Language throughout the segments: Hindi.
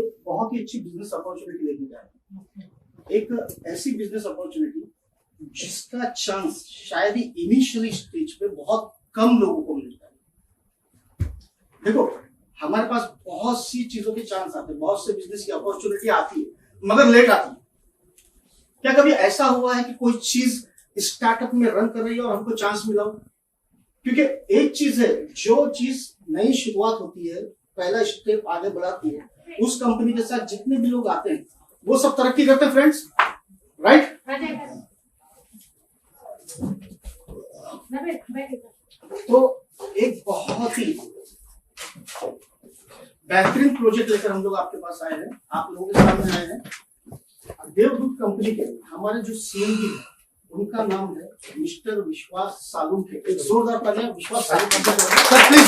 एक बहुत ही अच्छी बिजनेस अपॉर्चुनिटी देखने जा रहे हैं। एक ऐसी बिजनेस अपॉर्चुनिटी जिसका चांस शायद ही इनिशियली स्टेज पे बहुत कम लोगों को मिलता है। देखो, हमारे पास बहुत सी चीजों के चांस आते हैं, बहुत से बिजनेस की अपॉर्चुनिटी आती है मगर लेट आती है। क्या कभी ऐसा हुआ है कि कोई चीज स्टार्टअप में रन कर रही है और हमको चांस मिला हो? क्योंकि एक चीज है, जो चीज नई शुरुआत होती है, पहला स्टेप आगे बढ़ाती है, उस कंपनी के साथ जितने भी लोग आते हैं वो सब तरक्की करते हैं फ्रेंड्स, राइट? तो एक बहुत ही बेहतरीन प्रोजेक्ट लेकर हम लोग आपके पास आए हैं, आप लोगों के सामने आए हैं। देवदूत कंपनी के हमारे जो सीएमडी है, उनका नाम है मिस्टर विश्वास सालुंखे। एक जोरदार तालियां विश्वास सालुंखे सर प्लीज।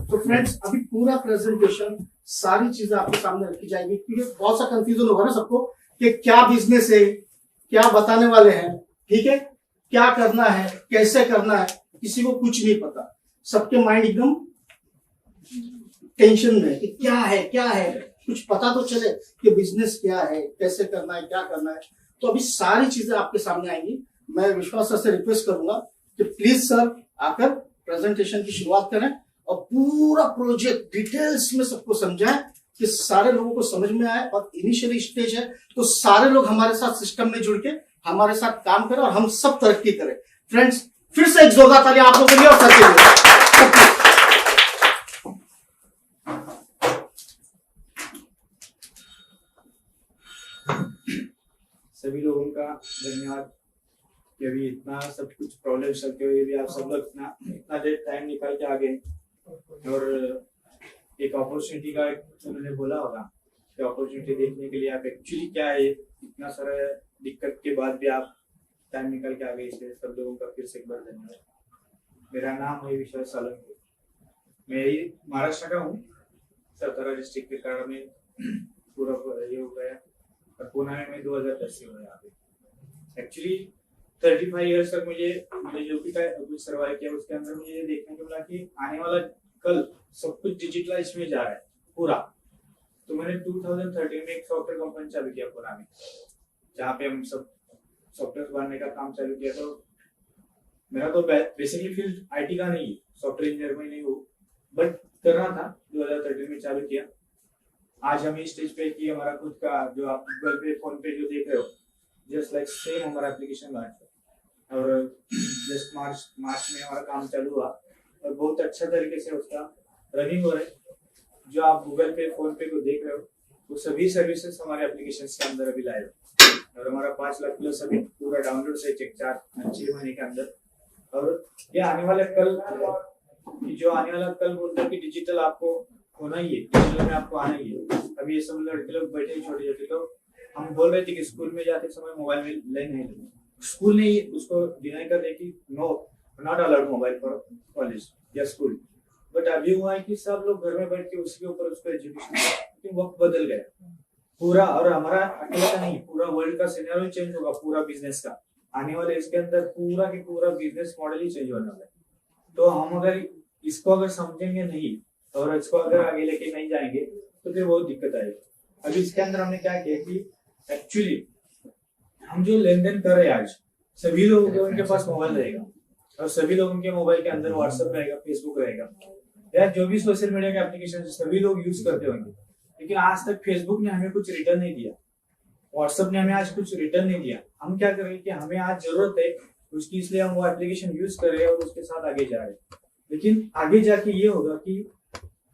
तो फ्रेंड्स, अभी पूरा प्रेजेंटेशन, सारी चीजें आपके सामने रखी जाएगी, क्योंकि बहुत सा कंफ्यूजन होगा ना सबको कि क्या बिजनेस है, क्या बताने वाले हैं, ठीक है, क्या करना है, कैसे करना है, किसी को कुछ नहीं पता। सबके माइंड एकदम टेंशन में कि क्या है, कुछ पता तो चले कि बिजनेस क्या है, कैसे करना है, क्या करना है। तो अभी सारी चीजें आपके सामने आएंगी। मैं विश्वास सर से रिक्वेस्ट करूंगा कि प्लीज सर आकर प्रेजेंटेशन की शुरुआत करें और पूरा प्रोजेक्ट डिटेल्स में सबको समझाएं कि सारे लोगों को समझ में आए। और इनिशियली स्टेज है तो सारे लोग हमारे साथ सिस्टम में जुड़ के हमारे साथ काम करें और हम सब तरक्की करें। फ्रेंड्स, फिर से एक जोरदार तालियां आप लोगों के लिए और सर के लिए। सभी लोगों का धन्यवाद कि अभी इतना सब कुछ प्रॉब्लम चलते हुए भी आप सब लोग इतना देर टाइम निकाल के आ गए। और एक अपॉर्चुनिटी का उन्होंने बोला होगा कि अपॉर्चुनिटी देखने के लिए आप एक्चुअली क्या है, इतना सारा दिक्कत के बाद भी आप टाइम निकाल के आ गए। इसलिए सब लोगों का फिर से एक बार धन्यवाद। मेरा नाम है विश्वास सालुंखे, मैं महाराष्ट्र का हूँ, सतारा डिस्ट्रिक्ट के कारण में पूरा ये हो गया। और पुणे में 2010 से हुआ यहाँ पे। एक्चुअली 35 इयर्स तक मुझे जो भी कुछ सर्वाइव किया, उसके अंदर मुझे ये देखने को मिला कि आने वाला कल सब कुछ डिजिटलाइज में जा रहा है पूरा। तो मैंने 2013 में एक सॉफ्टवेयर कंपनी चालू किया पुणे में, जहाँ पे हम सब सॉफ्टवेयर बनाने का काम चालू किया। तो मेरा तो बेसिकली फील्ड आईटी का नहीं है, सॉफ्टवेयर इंजीनियर में नहीं हूँ, बट करना था। 2013 में चालू किया। आज हम इस स्टेज पे कि हमारा खुद का जो आप गूगल पे, फोन पे जो देख रहे हो, जस्ट लाइक सेम हमारा एप्लीकेशन लॉन्च है। और जस्ट मार्च में हमारा काम चालू हुआ और बहुत अच्छा तरीके से उसका रनिंग हो रहा है। जो आप गूगल पे, फोन पे को देख रहे हो, वो सभी सर्विसेज हमारे एप्लीकेशन के अंदर अभी लाइव है। और हमारा 5 लाख प्लस अभी पूरा डाउनलोड से चेक 4-6 महीने के अंदर। और ये आने वाला कल बोलता है कि डिजिटल आपको होना ही है, डिजिटल में आपको आना ही है। अभी ये सब लड़के लोग बैठे छोटे छोटे, तो हम बोल रहे थे कि स्कूल में जाते समय मोबाइल में ले नहीं लेंगे। स्कूल ने उसको डिनाई कर दिया कि no, not allowed mobile for college या स्कूल। बट अभी हुआ है कि सब लोग घर में बैठ के उसके ऊपर उसको एजुकेशन, क्योंकि वक्त बदल गया पूरा। और हमारा अकेला का नहीं, पूरा वर्ल्ड का सिनेरियो चेंज होगा, पूरा बिजनेस का आने वाले इसके अंदर पूरा के पूरा बिजनेस मॉडल ही चेंज होने वाला है। तो हम अगर इसको अगर समझेंगे नहीं और इसको अगर आगे लेके नहीं जाएंगे तो फिर बहुत दिक्कत आएगी। अभी इसके अंदर हमने क्या किया कि एक्चुअली हम जो लेन देन कर रहे हैं आज, सभी लोगों के उनके पास मोबाइल रहेगा और सभी लोगों के मोबाइल के अंदर व्हाट्सएप रहेगा, फेसबुक रहेगा, या जो भी सोशल मीडिया के एप्लीकेशन सभी लोग यूज करते होंगे। लेकिन आज तक फेसबुक ने हमें कुछ रिटर्न नहीं दिया, व्हाट्सएप ने हमें आज कुछ रिटर्न नहीं दिया। हम क्या करेंगे कि हमें आज जरूरत है उसकी, इसलिए हम वो एप्लीकेशन यूज कर रहे हैं और उसके साथ आगे जा रहे हैं। लेकिन आगे जाके ये होगा कि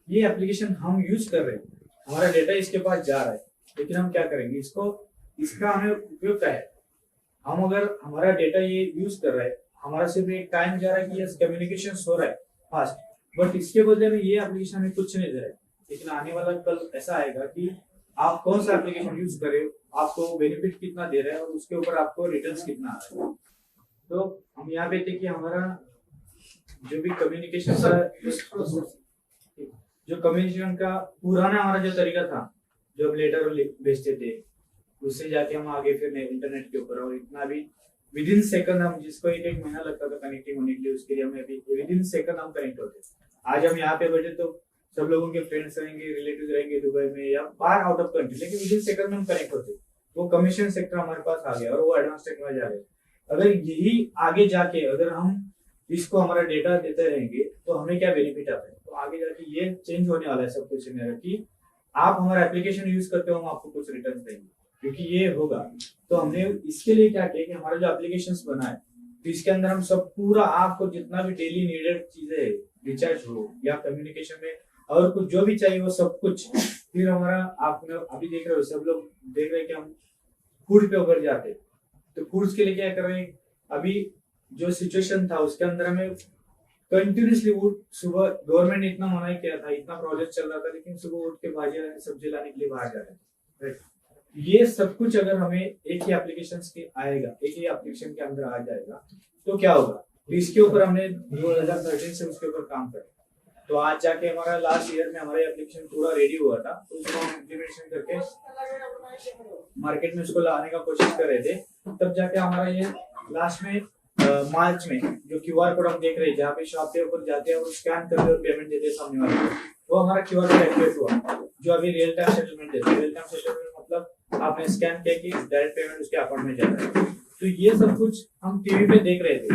ये एप्लीकेशन हम यूज कर रहे हैं, हमारा डेटा इसके पास जा रहा है, लेकिन हम क्या करेंगे इसका हमें उपयोग क्या है। हम अगर हमारा डेटा ये यूज कर रहा है, हमारा सिर्फ एक टाइम जा रहा है कि यस कम्युनिकेशन हो रहा है फास्ट, बट इसके बदले में ये एप्लीकेशन हमें कुछ नहीं दे रहा है। लेकिन आने वाला कल ऐसा आएगा कि आप कौन सा एप्लीकेशन यूज कर रहे हो, आपको बेनिफिट कितना दे रहा है और उसके ऊपर आपको रिटर्न्स कितना आ रहा है। तो हम यहाँ पे थे कि हमारा जो भी कम्युनिकेशन का पुराना हमारा जो तरीका था, जो हम लेटर भेजते थे, उससे जाके हम आगे फिर इंटरनेट के ऊपर, और इतना भी विद इन सेकंड हम, जिसको एक महीना लगता था कनेक्टिंग होने के लिए, उसके लिए हमें अभी विद इन सेकंड हम कनेक्ट होते। आज हम यहाँ पे बैठे तो सब लोगों के फ्रेंड्स रहेंगे, रिलेटिव रहेंगे दुबई में या बाहर आउट ऑफ कंट्री, लेकिन विद इन सेकंड में हम कनेक्ट होते। वो कमीशन सेक्टर हमारे पास आ गया और वो एडवांस टेक्नोलॉजी आ गई। अगर यही आगे जाके अगर हम इसको हमारा डेटा देते रहेंगे तो हमें क्या बेनिफिट आता है, तो आगे जाके ये चेंज होने वाला है सब कुछ सिनेरियो कि आप हमारा एप्लीकेशन यूज करते हो हम आपको कुछ रिटर्न देंगे, क्योंकि ये होगा। तो हमने इसके लिए क्या किया कि हमारा जो एप्लीकेशंस बना है तो इसके अंदर हम सब पूरा आपको जितना भी डेली नीडेड चीजें रिचार्ज हो या कम्युनिकेशन में और कुछ जो भी चाहिए वो सब कुछ, फिर हमारा आपने अभी देख रहे हो सब लोग देख रहे हैं कि हम फूड पे ऊपर जाते, तो फूड्स के लिए क्या कर रहे हैं, अभी जो सिचुएशन था उसके अंदर हमें कंटिन्यूसली सुबह गवर्नमेंट ने इतना मना किया था, इतना प्रोजेक्ट चल रहा था, लेकिन सुबह उठ के भाजी सब्जी लाने के लिए बाहर जा रहे थे, राइट। ये सब कुछ अगर हमें एक ही एप्लीकेशन के आएगा, एक ही एप्लीकेशन के अंदर आ जाएगा तो क्या होगा, तो इसके ऊपर हमने 2013 से उसके ऊपर काम कर, तो आज जाके हमारा लास्ट ईयर में हमारा एप्लीकेशन पूरा रेडी हुआ था, तो उसको हम इम्प्लीमेंटेशन करके मार्केट में उसको लाने का कोशिश कर रहे थे। तब जाके हमारा ये लास्ट में मार्च में जो क्यूआर कोड हम देख रहे हैं, जहाँ पे शॉप के ऊपर जाते हैं और स्कैन करते और पेमेंट देते हैं सामने वाले को, वो हमारा क्यूआर कोड एक्टिवेट हुआ, जो अभी रियल टाइम सेटलमेंट देते हैं। रियल टाइम सेटलमेंट मतलब आपने स्कैन किया कि डायरेक्ट पेमेंट उसके अकाउंट में जाता है। तो ये सब कुछ हम टीवी पे देख रहे थे,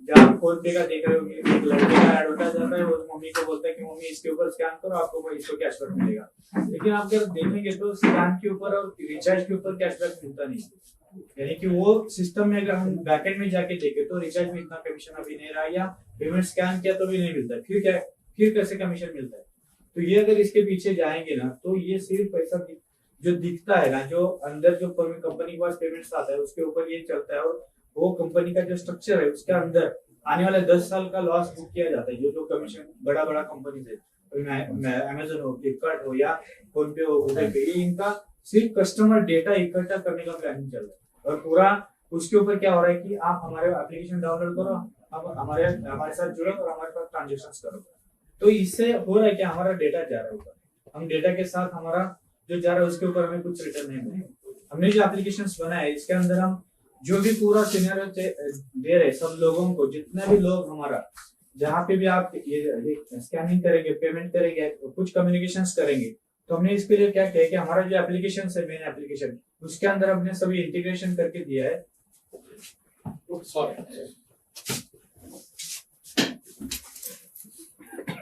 जहाँ फोन पे का देख रहे होंगे, एक लड़के का एडवर्टाइज आता है, वो मम्मी को बोलता है कि मम्मी इसके ऊपर स्कैन करो आपको इसको कैशबैक मिलेगा, लेकिन आप अगर देखेंगे तो स्कैन के ऊपर और रिचार्ज के ऊपर कैशबैक मिलता नहीं, यानी कि वो सिस्टम में अगर हम बैकएंड में जाके देखें तो रिचार्ज में इतना कमीशन अभी नहीं रहा, या पेमेंट स्कैन किया तो भी नहीं मिलता, फिर क्या, फिर कैसे कमीशन मिलता है। तो ये अगर इसके पीछे जाएंगे ना तो ये सिर्फ पैसा जो दिखता है ना, जो अंदर जो कंपनी के पास पेमेंट्स आता है उसके ऊपर ये चलता है, और वो कंपनी का जो स्ट्रक्चर है उसके अंदर आने वाले 10 साल का लॉस बुक किया जाता है। जो कमीशन बड़ा बड़ा कंपनी है, अमेजन हो, फ्लिपकार्ट हो या फोन पे हो, गूगल पे, इनका सिर्फ कस्टमर डेटा इकट्ठा करने का प्लानिंग चल रहा है, और पूरा उसके ऊपर क्या हो रहा है कि आप हमारे एप्लीकेशन डाउनलोड करो, आप हमारे साथ जुड़ो और हमारे पास ट्रांजेक्शन करो। तो इससे हो रहा है कि हमारा डेटा जा रहा है ऊपर, हम डेटा के साथ हमारा जो जा रहा है उसके ऊपर हमें कुछ रिटर्न नहीं मिलेगा। हमने जो एप्लीकेशन बनाया है इसके अंदर हम जो भी पूरा सिनेरियो दे रहे सब लोगों को, जितने भी लोग हमारा जहाँ पे भी आप ये स्कैनिंग करेंगे, पेमेंट करेंगे, कुछ कम्युनिकेशंस करेंगे, तो हमने इसके लिए क्या किया कि हमारा जो एप्लीकेशन है मेन एप्लीकेशन उसके अंदर हमने सभी इंटीग्रेशन करके दिया है।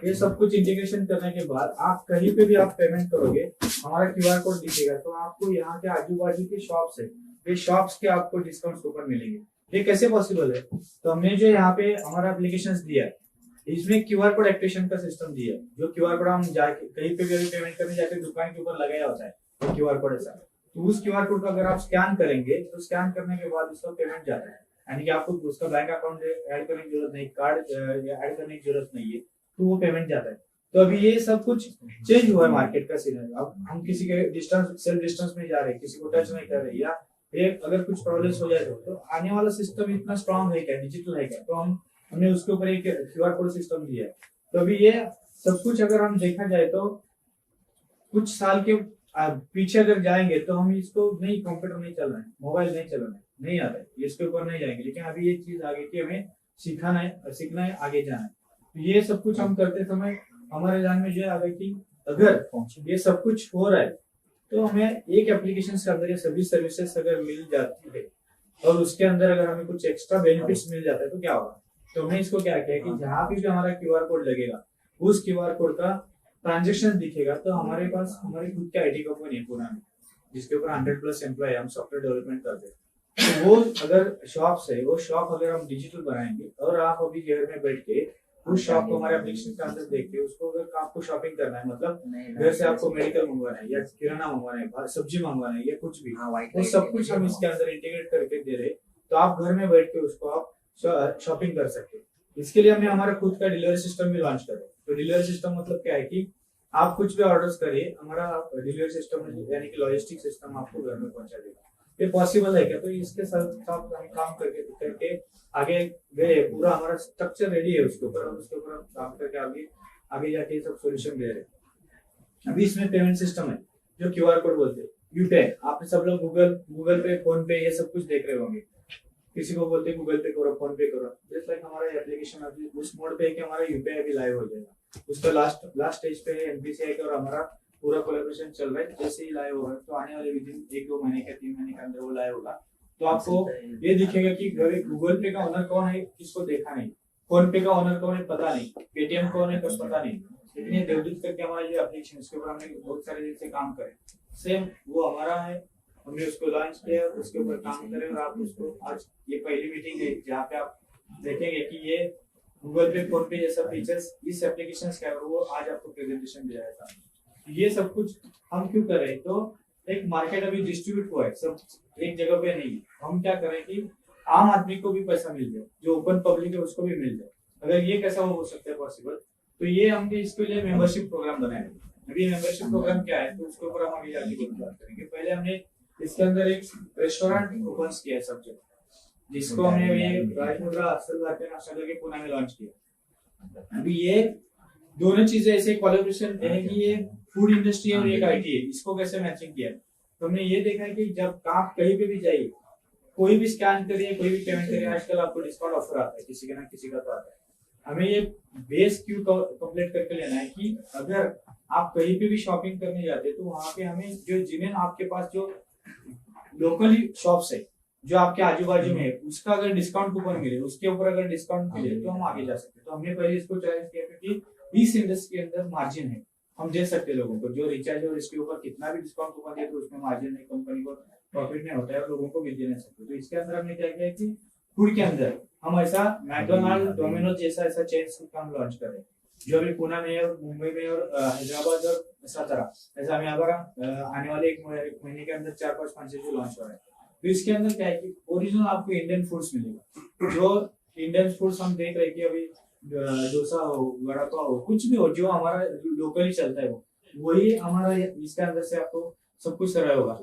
ये सब कुछ इंटीग्रेशन करने के बाद आप कहीं पे भी आप पेमेंट करोगे, हमारा क्यूआर कोड दिखेगा, तो आपको यहाँ के आजू बाजू के शॉप्स है, ये शॉप्स के आपको डिस्काउंट कूपन मिलेंगे। ये कैसे पॉसिबल है, तो हमने जो यहाँ पे हमारा एप्लीकेशन दिया है इसमें क्यूआर कोड एक्टिवेशन का सिस्टम दिया है, जो क्यूआर कोड हम जाके कहीं पे भी पेमेंट करने जाते हैं दुकान के ऊपर लगाया होता है क्यूआर कोड ऐसा, तो उस क्यूआर कोड को अगर आप स्कैन करेंगे तो स्कैन करने के बाद उसका पेमेंट जाता है, यानी कि आपको उसका बैंक अकाउंट ऐड करने की जरूरत नहीं, कार्ड ऐड करने की जरूरत नहीं है, तो वो पेमेंट जाता है। तो अभी ये सब कुछ चेंज हुआ है मार्केट का सिनेरियो। अब हम किसी के सेल्फ डिस्टेंस में जा रहे हैं, किसी को टच नहीं कर रहे, या अगर कुछ प्रॉब्लम्स हो जाए तो आने वाला सिस्टम इतना स्ट्रांग है क्या, डिजिटल है क्या, तो हमने उसके ऊपर एक क्यूआर कोड सिस्टम दिया है। तो अभी ये सब कुछ अगर हम देखा जाए तो कुछ साल के पीछे अगर जाएंगे तो हम इसको नहीं, कंप्यूटर नहीं चल रहा है, मोबाइल नहीं चल रहा है, नहीं आता है, इसके ऊपर नहीं जाएंगे, लेकिन अभी ये चीज आगे की हमें सीखना है, आगे जाना है। तो ये सब कुछ हम करते समय हमारे ध्यान में जो आ गया कि अगर ये सब कुछ हो रहा है तो हमें एक एप्लीकेशन के अंदर ये सभी सर्विसेज अगर मिल जाती है और उसके अंदर अगर हमें कुछ एक्स्ट्रा बेनिफिट्स मिल जाता है तो क्या होगा। तो हमने इसको क्या किया कि जहाँ भी हमारा क्यूआर कोड लगेगा उस क्यूआर कोड का ट्रांजेक्शन दिखेगा, तो हमारे पास हमारी खुद की आईटी कंपनी है पुणे में जिसके ऊपर 100+ एम्प्लॉय हम सॉफ्टवेयर डेवलपमेंट करते हैं। तो वो अगर शॉप्स है, वो शॉप अगर हम डिजिटल बनाएंगे और आप अभी घर में बैठ के उस शॉप को हमारे एप्लीकेशन के अंदर देख के उसको अगर आपको शॉपिंग करना है, मतलब घर से आपको मेडिकल मंगवाना है या किराना मंगवाना है, सब्जी मंगवाना है या कुछ भी, वो सब कुछ हम इसके अंदर इंटीग्रेट करके दे रहे, तो आप घर में बैठ के उसको आप शॉपिंग कर सकते हैं। इसके लिए हमने हमारा खुद का डिलीवरी सिस्टम भी लॉन्च करें। तो डिलीवरी सिस्टम मतलब क्या है कि आप कुछ भी ऑर्डर्स करिए, हमारा डिलीवरी सिस्टम यानी कि लॉजिस्टिक सिस्टम आपको घर में पहुंचा देगा। ये पॉसिबल है क्या, तो इसके साथ हम काम करके आगे गए, पूरा हमारा स्ट्रक्चर रेडी है, उसके ऊपर काम करके आगे जाके सब सोल्यूशन दे रहे हैं। अभी इसमें पेमेंट सिस्टम है जो क्यूआर कोड बोलते हैं, यूपीआई। आप सब लोग गूगल पे, फोन पे ये सब कुछ देख रहे होंगे, किसी को बोलते हैं गूगल पे करो, फोन पे करो, जस्ट लाइक हमारा एप्लीकेशन अभी उस मोड पे है कि हमारा यूपीआई भी लाइव हो जाएगा। उसका लास्ट स्टेज पे है एनपीसीआई का, और हमारा पूरा कोलैबोरेशन चल रहा है। जैसे ही लाइव होगा तो आने वाले विदिन 1-2 महीने के 3 महीने के अंदर वो लाइव होगा, तो आपको ये दिखेगा कि गूगल पे का ओनर कौन है किसको देखा नहीं, फोन पे का ओनर कौन है पता नहीं, पेटीएम कौन है कुछ पता नहीं, लेकिन ये देवदूत करके हमारा ये एप्लीकेशन, इसके ऊपर हमने बहुत सारे दिन से काम करे, सेम वो हमारा है, हमने उसको लॉन्च किया, उसके ऊपर काम करें। और आप उसको आज ये पहली मीटिंग है जहाँ पे आप देखेंगे कि ये गूगल पे फोन पे ये सब फीचर्स इस एप्लीकेशन का है, वो आज आपको प्रेजेंटेशन दिया था। ये सब कुछ हम क्यों कर रहे हैं, तो एक मार्केट अभी डिस्ट्रीब्यूट हुआ है, सब एक जगह पे नहीं। हम क्या करें कि आम आदमी को भी पैसा मिल जाए, जो ओपन पब्लिक है उसको भी मिल जाए। अगर ये कैसा हो सकता है पॉसिबल, तो ये हमने इसके लिए मेंबरशिप प्रोग्राम बनाया। अभी मेंबरशिप प्रोग्राम क्या है तो उसके ऊपर हम आगे जाके बात करेंगे। पहले हमने इसके अंदर एक रेस्टोरेंट ओपन किया है सब जगह, जिसको हमने ये राजमुद्रा अफसल भारतीय नाश्ता के पुणे में लॉन्च किया। अभी ये दोनों चीजें ऐसे कोलैबोरेशन है कि ये फूड इंडस्ट्री और एक आईटी है, इसको कैसे मैचिंग किया है। तो हमने ये देखा है कि जब आप कहीं पे भी जाइए, कोई भी स्कैन करिए, कोई भी पेमेंट करिए, आजकल आपको डिस्काउंट ऑफर आता है, किसी का ना किसी का तो आता है। हमें ये बेस क्यों कंप्लीट करके लेना है कि अगर आप कहीं पे भी शॉपिंग करने जाते हैं तो वहां पे हमें जो जिन्हें आपके पास जो लोकली शॉप्स है जो आपके आजू बाजू में है, उसका अगर डिस्काउंट कूपन मिले, उसके ऊपर अगर डिस्काउंट मिले तो हम आगे जा सकते हैं। तो हमने पहले इसको चैलेंज किया क्योंकि इस इंडस्ट्री के अंदर मार्जिन है, हम दे सकते हैं लोगों को जो रिचार्ज और इसके ऊपर कितना भी डिस्काउंट कूपन दिए तो उसमें मार्जिन है, कंपनी को प्रॉफिट नहीं होता है और लोगों को भी दे नहीं सकते। तो इसके अंदर हमने क्या किया कि फूड के अंदर हम ऐसा मैकडोनाल्ड, डोमिनोज जैसा ऐसा चेन हम लॉन्च कर रहे हैं, जो अभी पुणे में और मुंबई में और हैदराबाद और सातारा ऐसा हमें आने वाले एक महीने के अंदर 4-5 फ्रांचाइजी लॉन्च हो रहा है। तो इसके अंदर क्या है कि ओरिजिनल आपको इंडियन फूड्स मिलेगा। जो इंडियन फूड्स हम देख रहे हैं कि अभी डोसा हो, वड़ा पाव हो, कुछ भी हो जो हमारा लोकली चलता है वो वही हमारा इसके अंदर से आपको सब कुछ सरल होगा।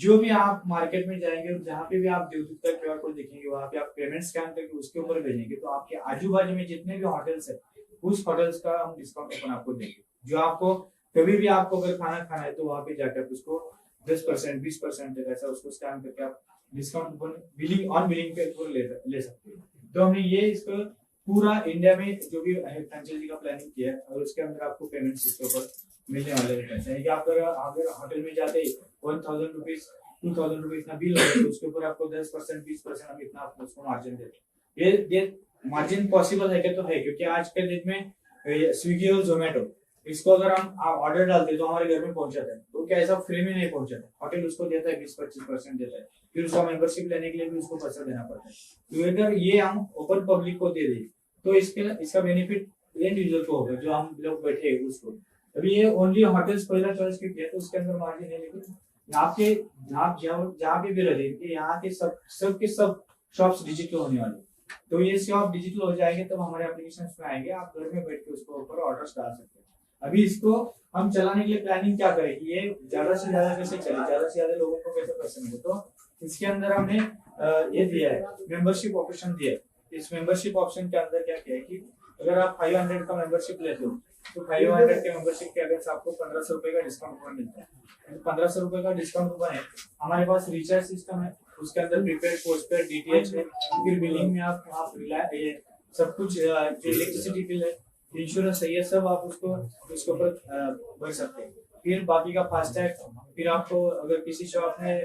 जो भी आप मार्केट में जाएंगे और जहाँ पे भी आप देवदूत का क्यूआर कोड देखेंगे, वहाँ पे आप पेमेंट स्कैन करके उसके ऊपर भेजेंगे तो आपके आजू बाजू में जितने भी होटल्स है उस होटल्स का हम डिस्काउंट कूपन आपको देंगे। जो आपको कभी भी आपको अगर खाना है तो वहाँ पे जाकर उसको 10%, 20% तक ऐसा उसको स्कैन करके आप discount coupon billing on billing के ऊपर ले सकते हैं। तो हमने ये इसको पूरा इंडिया में जो भी फ्रेंचाइजी का प्लानिंग किया है और उसके अंदर आपको पेमेंट इसके ऊपर मिलने वाले पैसे हैं कि आप अगर होटल में जाते 1000 रुपीज 2000 रुपीज ना बिल होगा तो उसके ऊपर आपको 10%, 20% हम इतना आपको उसको मार्जिन देते हैं। ये मार्जिन पॉसिबल है क्या, तो है, क्योंकि आज के दिन में स्विगी और जोमेटो इसको अगर हम ऑर्डर डालते हैं तो हमारे घर में पहुंच जाता है, तो क्या ऐसा फ्री में नहीं पहुंचाता, होटल उसको देता है 20-25% देता है, फिर उसका मेंबरशिप लेने के लिए भी उसको पैसा देना पड़ता है। तो अगर ये हम ओपन पब्लिक को दे दें तो इसका बेनिफिट एंड यूजर को होगा, जो हम लोग बैठे हैं उसको। अभी ये ओनली होटल्स पहला चॉइस क्यों किया तो उसके अंदर मार्जिन है, लेकिन आपके आप जहाँ पे भी रहे कि यहाँ के सब शॉप्स डिजिटल होने वाले, तो ये शॉप डिजिटल हो जाएंगे तब हमारे एप्लीकेशन में आएंगे, आप घर में बैठ के उसको ऊपर ऑर्डर्स डाल सकते हैं। अभी इसको हम चलाने के लिए प्लानिंग क्या करें कि ये ज्यादा से ज्यादा कैसे चले, ज्यादा से ज्यादा लोगों को कैसे पैसे मिले। तो इसके अंदर हमने ये दिया है मेंबरशिप ऑप्शन दिया है। इस मेंबरशिप ऑप्शन के अंदर क्या किया है कि अगर आप 500 का मेंबरशिप लेते हो तो 500 के मेंबरशिप के अगेंस्ट आपको 1500 रुपए का डिस्काउंट कूपन मिलता है। 1500 रुपए का डिस्काउंट कूपन है, हमारे पास रिचार्ज सिस्टम है, उसके अंदर प्रीपेड, पोस्टपेड, डीटीएच है, फिर बिलिंग में आप ये सब कुछ जो इलेक्ट्रिसिटी बिल है, इंश्योरेंस है, ये सब आप उसके ऊपर भर सकते हैं। फिर बाकी का फास्टैग, फिर आपको अगर किसी शॉप में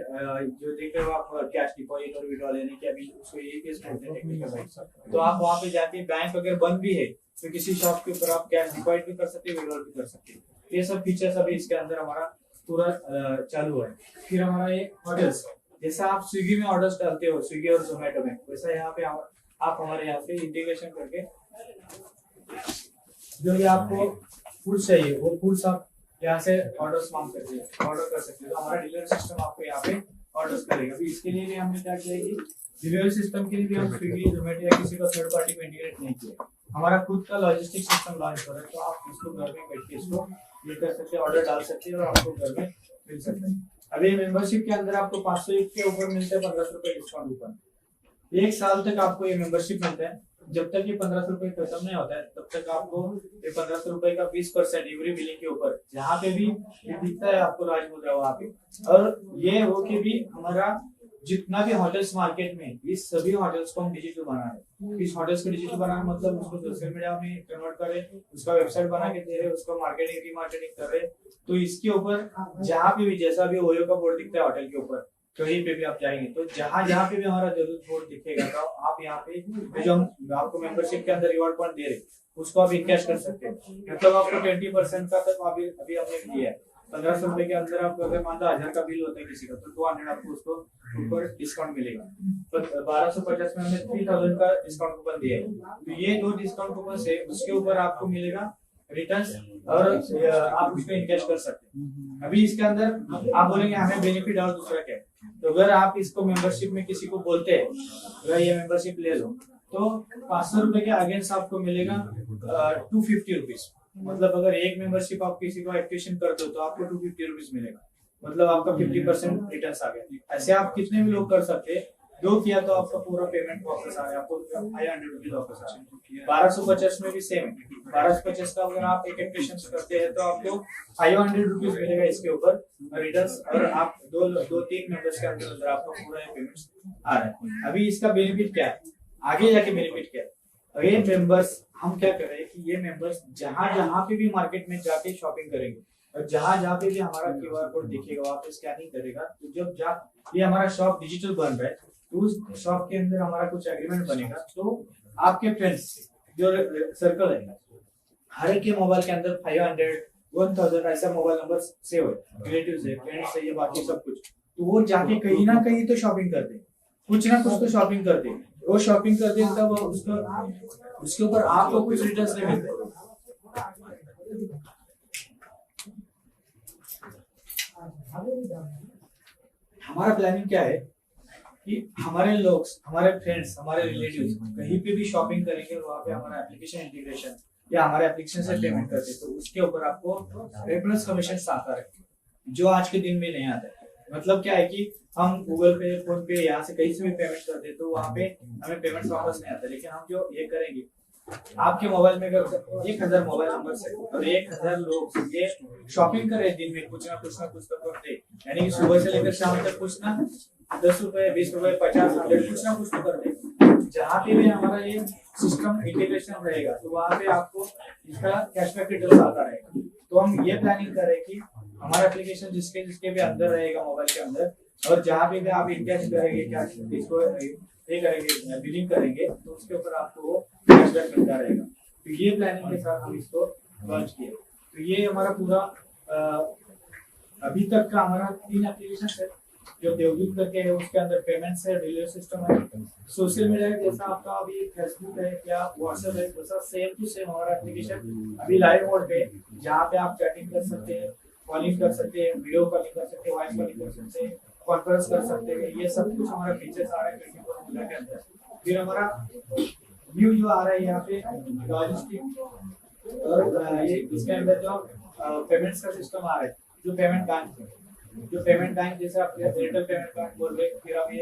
जो देख रहे हो आप कैश डिपॉजिट और विड्रॉ लेने की, अभी उसको ईपीएस बोलते हैं टेक्निकल साइड, तो आप वहाँ पे जाके बैंक अगर बंद भी है तो किसी शॉप के ऊपर आप कैश डिपॉजिट भी कर सकते हैं, विड्रॉ भी कर सकते हैं। ये सब फीचर्स अभी इसके अंदर हमारा पूरा चालू है। फिर हमारा ये होटल्स, जैसा आप स्विगी में ऑर्डर्स डालते हो, स्विगी और जोमेटो में, वैसा यहाँ पे आप हमारे यहाँ पे इंटीग्रेशन करके जो ये आपको फूड चाहिए वो फूड्स आप यहाँ से ऑर्डर कर सकते हैं। तो हमारा डिलीवरी सिस्टम आपको यहाँ पे ऑर्डर्स करेगा। अभी इसके लिए भी हमने क्या किया है कि डिलीवरी सिस्टम के लिए भी हम स्विगी, जोमेटो या किसी का थर्ड पार्टी को इंटीग्रेट नहीं किया, हमारा खुद का लॉजिस्टिक सिस्टम लॉन्च हो रहा है। तो आप इसको घर में बैठ के इसको ये कर सकते हैं, ऑर्डर डाल सकते हैं और आपको घर में मिल सकता है। अभी मेंबरशिप के अंदर आपको 500 के ऊपर मिलता है 1500 रुपए डिस्काउंट कूपन। 1 साल तक आपको ये मेंबरशिप मिलता है। जब तक ये 1500 रुपए खत्म नहीं होता है तब तक आपको ये 1500 रुपए का 20% एवरी बिलिंग के ऊपर जहाँ पे भी ये दिखता है आपको राजमुद्रा वहाँ पे, और ये हो के भी हमारा जितना भी होटल्स मार्केट में, इस सभी होटल्स को हम डिजिटल बना रहे हैं। इस होटल्स को डिजिटल बनाना मतलब उसको सोशल मीडिया में कन्वर्ट करें, उसका वेबसाइट बना के दे रहे, उसका मार्केटिंग रीमार्केटिंग कर रहे। तो इसके ऊपर जहाँ पे भी, जैसा भी ओयो का बोर्ड दिखता है होटल के ऊपर, कहीं पे भी आप जाएंगे तो जहाँ जहाँ पे भी हमारा जरूर बोर्ड दिखेगा तो आप यहाँ पे जो हम आपको मेंबरशिप के अंदर रिवॉर्ड पॉइंट दे रहे उसको आप इनकैश कर सकते हैं। मतलब आपको 20% का तक अभी अभी हमने दिया है। 1500 रुपए के अंदर आपको अगर मान लो 1000 का बिल होता है किसी का तो 200 आपको उसको ऊपर डिस्काउंट मिलेगा। तो 1250 में हमने 3000 का डिस्काउंट कूपन दिया है। तो ये 2 डिस्काउंट कूपन से उसके ऊपर आपको मिलेगा रिटर्न और आप उसको इनकैश कर सकते हैं। अभी इसके अंदर आप बोलेंगे हमें बेनिफिट और दूसरा क्या है, तो अगर आप इसको मेंबरशिप में किसी को बोलते हैं अगर ये मेंबरशिप ले लो तो 500 रुपए के अगेंस्ट आपको मिलेगा 250 रुपीज। मतलब अगर एक मेंबरशिप आप किसी को एक्टिवेशन करते हो तो आपको 250 रुपीज मिलेगा, मतलब आपका 50% रिटर्न आ गया। ऐसे आप कितने भी लोग कर सकते हैं, दो किया तो आपका पूरा पेमेंट वापस आ रहा है, आपको 500 रुपीज वापस आ रहा है। 1250 में भी सेम है, 1250 का अगर आप एक एक्टिवेशन करते हैं तो आपको 500 रुपीज मिलेगा इसके ऊपर रिटर्न, और आप दो तीन मेंबर्स के अंदर आपका पूरा पेमेंट आ रहा है। अभी इसका बेनिफिट क्या है, आगे जाके बेनिफिट क्या है, ये मेंबर्स हम क्या कर रहे हैं कि ये मेंबर्स जहां जहां पे भी मार्केट में जाके शॉपिंग करेंगे और जहां जहां पे भी हमारा क्यूआर कोड दिखेगा वहां पे स्कैनिंग करेगा, तो जब ये हमारा शॉप डिजिटल बन रहा है तो उस शॉप के अंदर हमारा कुछ एग्रीमेंट बनेगा। तो आपके फ्रेंड्स जो सर्कल है हर एक के मोबाइल के अंदर 500 1000 ऐसा मोबाइल नंबर सेव है, रिलेटिव्स है, फ्रेंड्स है, ये बाकी सब कुछ, तो वो जाके कहीं ना कहीं तो शॉपिंग करते हैं, कुछ ना कुछ तो शॉपिंग करते हैं। वो शॉपिंग करते हैं तब उसके ऊपर आपको कुछ रिटर्न्स नहीं मिलते। हमारा प्लानिंग क्या है कि हमारे लोग, हमारे फ्रेंड्स, हमारे रिलेटिव्स कहीं पे भी शॉपिंग करेंगे और वहाँ पे हमारा एप्लीकेशन इंटीग्रेशन या हमारे एप्लीकेशन से पेमेंट करते तो उसके ऊपर आपको रेफरेंस कमीशन आता है, जो आज के दिन में नहीं आता है। मतलब क्या है कि हम गूगल पे, फोन पे, यहाँ से कहीं से भी पेमेंट करते हैं तो वहाँ पे हमें पेमेंट वापस नहीं आता। लेकिन हम जो ये करेंगे, आपके मोबाइल में अगर 1000 मोबाइल नंबर से और 1000 लोग ये शॉपिंग करे दिन में कुछ ना कुछ तो करते, यानी कि सुबह से लेकर शाम तक कुछ ना 10 रुपए, 20 रुपए, 50, 100 कुछ ना कुछ तो करते। जहाँ पे भी हमारा ये सिस्टम इंटीग्रेशन रहेगा तो वहाँ पे आपको इसका कैशबैक रिटर्न आता रहेगा। तो हम ये प्लानिंग करें कि हमारा एप्लीकेशन जिसके जिसके भी अंदर रहेगा मोबाइल के अंदर, और जहाँ पे भी आप इनकैश करेंगे, क्या इसको पे करेंगे, बिलिंग करेंगे तो उसके ऊपर आपको कैशबैक मिलता रहेगा। तो ये प्लानिंग के साथ हम इसको लॉन्च किए। तो ये हमारा पूरा अभी तक का हमारा 3 एप्लीकेशन है जो देवदूत करके है, उसके अंदर पेमेंट्स है, डिलीवरी सिस्टम है, सोशल मीडिया जैसा आपका अभी फेसबुक है या व्हाट्सएप है, वैसा सेम टू सेम हमारा एप्लीकेशन अभी लाइव मोड पे, जहाँ पे आप चैटिंग कर सकते हैं, कॉलिंग कर सकते हैं, वीडियो कॉलिंग कर सकते हैं, वॉइस कॉलिंग कर सकते हैं, कॉन्फ्रेंस कर सकते हैं। ये सब कुछ हमारा फीचर्स आ रहा है 24 मिनट के अंदर। फिर हमारा न्यू जो आ रहा है यहाँ पे लॉजिस्टिक, और ये इसके अंदर जो पेमेंट्स का सिस्टम आ रहा है, जो पेमेंट बैंक जैसे आप एयरटेल पेमेंट बैंक बोल रहे, फिर अभी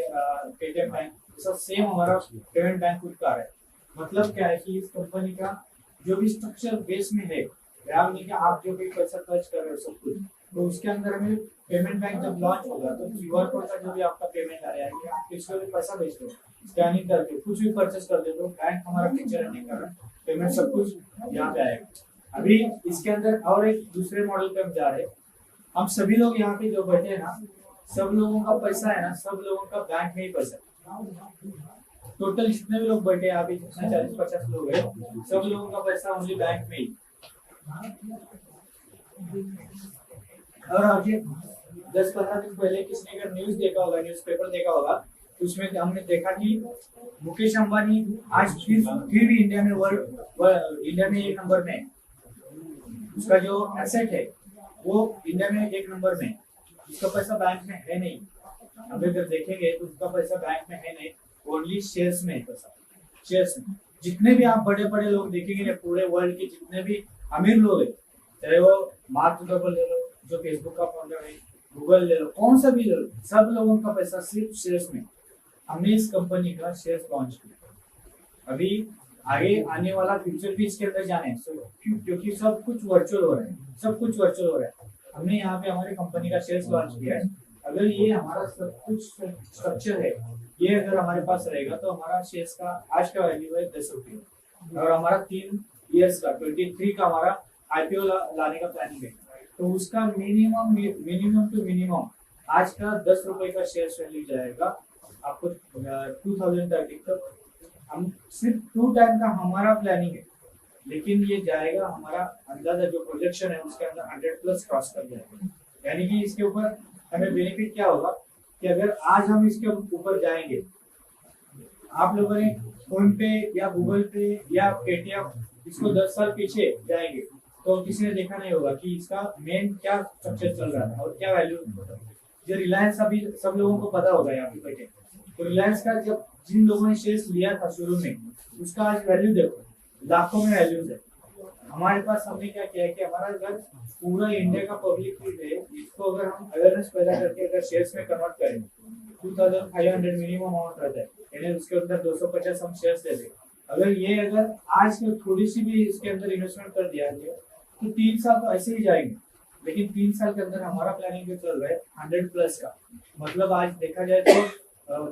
पेटीएम बैंक, सब सेम हमारा पेमेंट बैंक खुद का आ रहा है। मतलब क्या है कि इस कंपनी का जो भी स्ट्रक्चर बेस में है, नहीं कि आप जो भी पैसा खर्च कर रहे हो सब कुछ, तो उसके अंदर हमें पेमेंट बैंक जब लॉन्च होगा तो क्यूआर कोड का जो भी आपका पेमेंट आ रहा है, आप किसी को भी पैसा भेज दो, स्कैनिंग करके कुछ भी परचेस कर दे तो बैंक हमारा फीचर रहने के कारण पेमेंट सब कुछ यहाँ पे आएगा। अभी इसके अंदर और एक दूसरे मॉडल पे हम जा रहे हैं। हम सभी लोग यहाँ पे जो बैठे हैं ना, सब लोगों का पैसा है ना, सब लोगों का बैंक में ही पैसा है। टोटल जितने भी लोग बैठे हैं अभी, जितने 40-50 लोग हैं, सब लोगों का पैसा ओनली बैंक में ही। और आगे 10-15 दिन पहले किसने अगर न्यूज देखा होगा, न्यूज़पेपर देखा होगा, उसमें हमने देखा कि मुकेश अंबानी आज फिर भी इंडिया में एक नंबर में, उसका जो एसेट है वो इंडिया में 1 नंबर में, उसका पैसा बैंक में है नहीं। अब अगर देखेंगे तो उसका पैसा बैंक में है नहीं, ओनली शेयर्स में है पैसा, शेयर्स में। जितने भी आप बड़े बड़े लोग देखेंगे पूरे वर्ल्ड के जितने भी अमीर लोग हैं, चाहे वो मार्क जुकरबर्ग ले लो जो फेसबुक का फाउंडर है, गूगल ले लो, कौन सा भी ले लो, सब लोगों का पैसा सिर्फ शेयर्स में। हमने इस कंपनी का शेयर्स लॉन्च किया। अभी आगे आने वाला फ्यूचर भी इसके अंदर जाने, क्योंकि सब कुछ वर्चुअल हो रहा है, सब कुछ वर्चुअल हो रहा है। हमने यहाँ पे हमारी कंपनी का शेयर्स लॉन्च किया है। अगर ये हमारा सब कुछ स्ट्रक्चर है, ये अगर हमारे पास रहेगा तो हमारा शेयर्स का आज का वैल्यू है 10 रुपये, और हमारा 3 इयर्स का 23 का हमारा आईपीओ लाने का प्लानिंग है, तो उसका मिनिमम टू मिनिमम आज का 10 रुपए का शेयर वैल्यू जाएगा आपको 2030 तक। हम सिर्फ 2 टाइम का हमारा प्लानिंग है, लेकिन ये जाएगा हमारा अंदाजा जो प्रोजेक्शन है उसके अंदर 100+ क्रॉस कर जाएगा। यानी कि इसके ऊपर हमें बेनिफिट क्या होगा कि अगर आज हम इसके ऊपर जाएंगे, आप लोगों ने फोन पे या गूगल पे या पेटीएम इसको 10 साल पीछे जाएंगे तो किसी ने देखा नहीं होगा कि इसका मेन क्या स्ट्रक्चर चल रहा है और क्या वैल्यू। जो रिलायंस अभी सब लोगों को पता होगा यहाँ पे बैठे, तो रिलायंस का जब जिन लोगों ने शेयर्स लिया था शुरू में, उसका आज वैल्यू देखो लाखों में वैल्यूज है। हमारे पास हमने क्या किया है कि हमारा अगर पूरा इंडिया का पब्लिक है, इसको अगर हम अवेयरनेस पैदा करके अगर शेयर्स में कन्वर्ट करें, 2500 मिनिमम अमाउंट रहता है, यानी उसके अंदर 250 हम शेयर्स देते हैं। अगर आज के थोड़ी सी भी इसके अंदर इन्वेस्टमेंट कर दिया गया तो 3 साल तो ऐसे ही जाएंगे, लेकिन 3 साल के अंदर हमारा प्लानिंग जो चल रहा है 100+ का, मतलब आज देखा जाए तो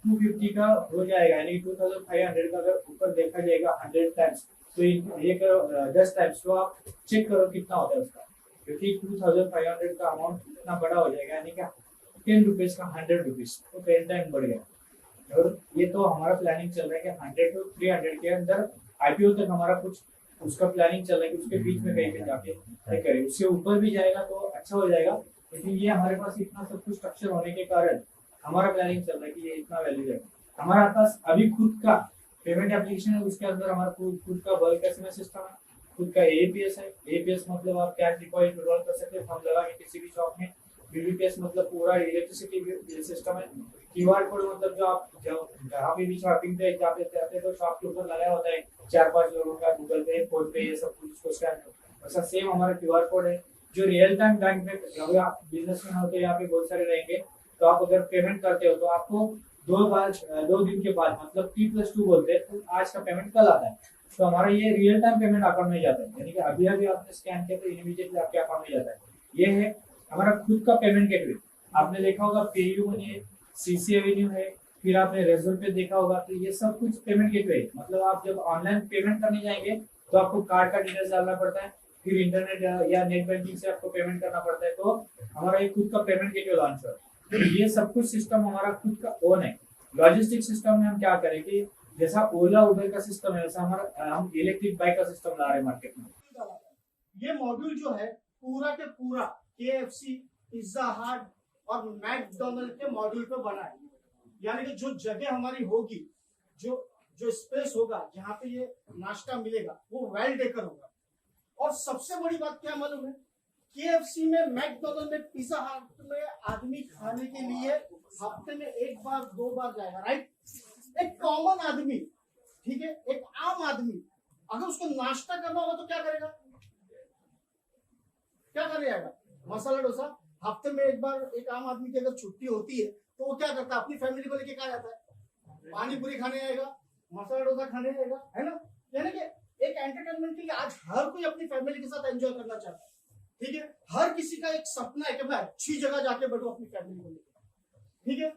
250 का हो जाएगा, यानी 2500 का अगर ऊपर देखा जाएगा 100 टाइम्स, तो ये करो 10 टाइम्स, तो आप चेक करो कितना होता है उसका, क्योंकि 2500 का अमाउंट इतना बड़ा हो जाएगा, यानी क्या 10 रुपीज का 100 रुपीज, तो 10 टाइम बढ़ गया। और ये तो हमारा प्लानिंग चल रहा है कि 100 to 300 के अंदर आईपीओ तक हमारा कुछ उसका प्लानिंग चल रहा है कि उसके बीच में कहीं पे जाके तय करें, उससे ऊपर भी जाएगा तो अच्छा हो जाएगा। लेकिन ये हमारे पास इतना सब कुछ स्ट्रक्चर होने के कारण हमारा प्लानिंग चल रहा है कि ये इतना वैल्यू है। हमारे पास अभी खुद का पेमेंट एप्लीकेशन है, उसके अंदर हमारा खुद का बल्क एसएमएस सिस्टम है, खुद का एपीएस है। एपीएस मतलब आप कैश डिपॉजिट विड्रॉल कर सकते हैं फंड लगा के किसी भी शॉप में। बीबीपीएस मतलब पूरा इलेक्ट्रिसिटी सिस्टम है। क्यूआर कोड मतलब जो आप जहाँ भी शॉपिंग पे जाते हैं तो शॉप के ऊपर लगाया होता है 4-5 लोगों का, गूगल पे, फोन पे, ये सब कुछ उसको स्कैन करो। ऐसा सेम हमारा क्यूआर कोड है जो रियल टाइम बैंक में, अगर आप बिजनेसमैन हो तो यहाँ पे बहुत सारे रहेंगे, तो आप अगर पेमेंट करते हो तो आपको 2 दिन के बाद, मतलब T+2 बोलते हैं, तो आज का पेमेंट कल आता है। तो हमारा ये रियल टाइम पेमेंट अकाउंट में जाता है, यानी कि अभी आपने स्कैन किया तो इमीडिएटली आपके अकाउंट में जाता है। ये है हमारा खुद का पेमेंट गेटवे। आपने देखा होगा पेयू मनी है, सीसी एवेन्यू है, फिर आपने रेजोल पे देखा होगा, तो ये सब कुछ पेमेंट गेटवे है। मतलब आप जब ऑनलाइन पेमेंट करने जाएंगे तो आपको कार्ड का डिटेल्स डालना पड़ता है, फिर इंटरनेट या नेट बैंकिंग से आपको पेमेंट करना पड़ता है। तो हमारा ये खुद का पेमेंट गेटवे लॉन्च है। तो ये सब कुछ सिस्टम हमारा खुद का ओन है। लॉजिस्टिक सिस्टम में हम क्या करेंगे, जैसा ओला उबर का सिस्टम है वैसा हमारा हम इलेक्ट्रिक बाइक का सिस्टम ला रहे हैं मार्केट में। ये मॉड्यूल जो है पूरा के पूरा KFC, पिज्जा हट और मैकडोनल्ड के मॉड्यूल पे बना है। यानी कि जो जगह हमारी होगी, जो स्पेस होगा जहाँ पे ये नाश्ता मिलेगा, वो वेल डेकर होगा। और सबसे बड़ी बात क्या मालूम है, KFC में, मैकडोनल्ड में, पिज्जा हट में आदमी खाने के लिए हफ्ते में 1 बार 2 बार जाएगा, राइट। एक कॉमन आदमी, ठीक है, एक आम आदमी अगर उसको नाश्ता करना होगा तो क्या करेगा, क्या करेगा? मसाला डोसा हफ्ते में 1 बार एक आम आदमी की अगर छुट्टी होती है तो वो क्या करता है, अपनी फैमिली को लेके कहा जाता है, पानी पूरी खाने आएगा, मसाला डोसा खाने आएगा, है ना। यानी कि एक एंटरटेनमेंट के लिए आज हर कोई अपनी फैमिली के साथ एंजॉय करना चाहता है, ठीक है। हर किसी का एक सपना है कि मैं अच्छी जगह जाके बैठूं अपनी फैमिली को लेकर, ठीक है।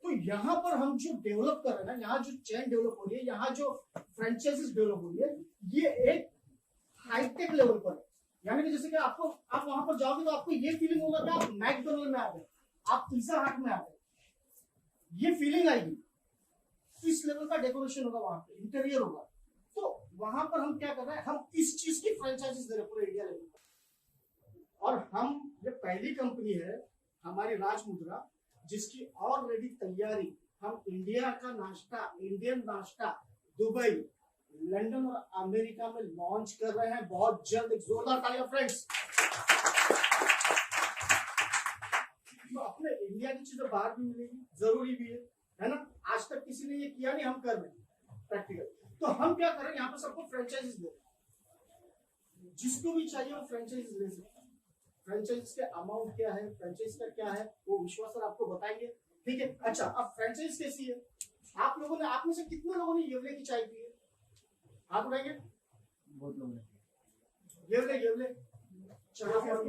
तो यहाँ पर हम जो डेवलप कर रहे हैं ना, यहाँ जो चेन डेवलप हो रही है, यहाँ जो फ्रेंचाइजीज डेवलप हो रही है, ये एक हाईटेक लेवल पर है। यानी कि जैसे कि आप वहां पर जाओगे तो आपको ये फीलिंग होगा कि आप मैकडोनल्ड में आ गए, आप पिज्जा हट में आ गए, ये फीलिंग आएगी। इस लेवल का डेकोरेशन होगा वहां पे, इंटीरियर होगा। तो वहां पर हम क्या कर रहे हैं, हम इस चीज की फ्रेंचाइजीज दे रहे हैं पूरे इंडिया लेवल पर। और हम ये पहली कंपनी है हमारी राजमुद्रा जिसकी ऑलरेडी तैयारी, हम इंडिया का नाश्ता, इंडियन नाश्ता दुबई, लंदन और अमेरिका में लॉन्च कर रहे हैं बहुत जल्द। एक जोरदार तालियां फ्रेंड्स। तो अपने इंडिया की चीजें बाहर भी मिलेगी, जरूरी भी है ना। आज तक किसी ने ये किया नहीं, हम कर रहे हैं प्रैक्टिकल। तो हम क्या करें, यहाँ पे सबको फ्रेंचाइजीज दे, जिसको भी चाहिए वो फ्रेंचाइजीज ले सकता है। फ्रेंचाइज के अमाउंट क्या है, फ्रेंचाइज का क्या है, वो विश्वास सर आपको बताएंगे, ठीक है। अच्छा, अब फ्रेंचाइज कैसी है, आप में से कितने लोगों ने येवले की चाय पी है, आप उठाएंगे? बहुत लोग येवले चाह के हम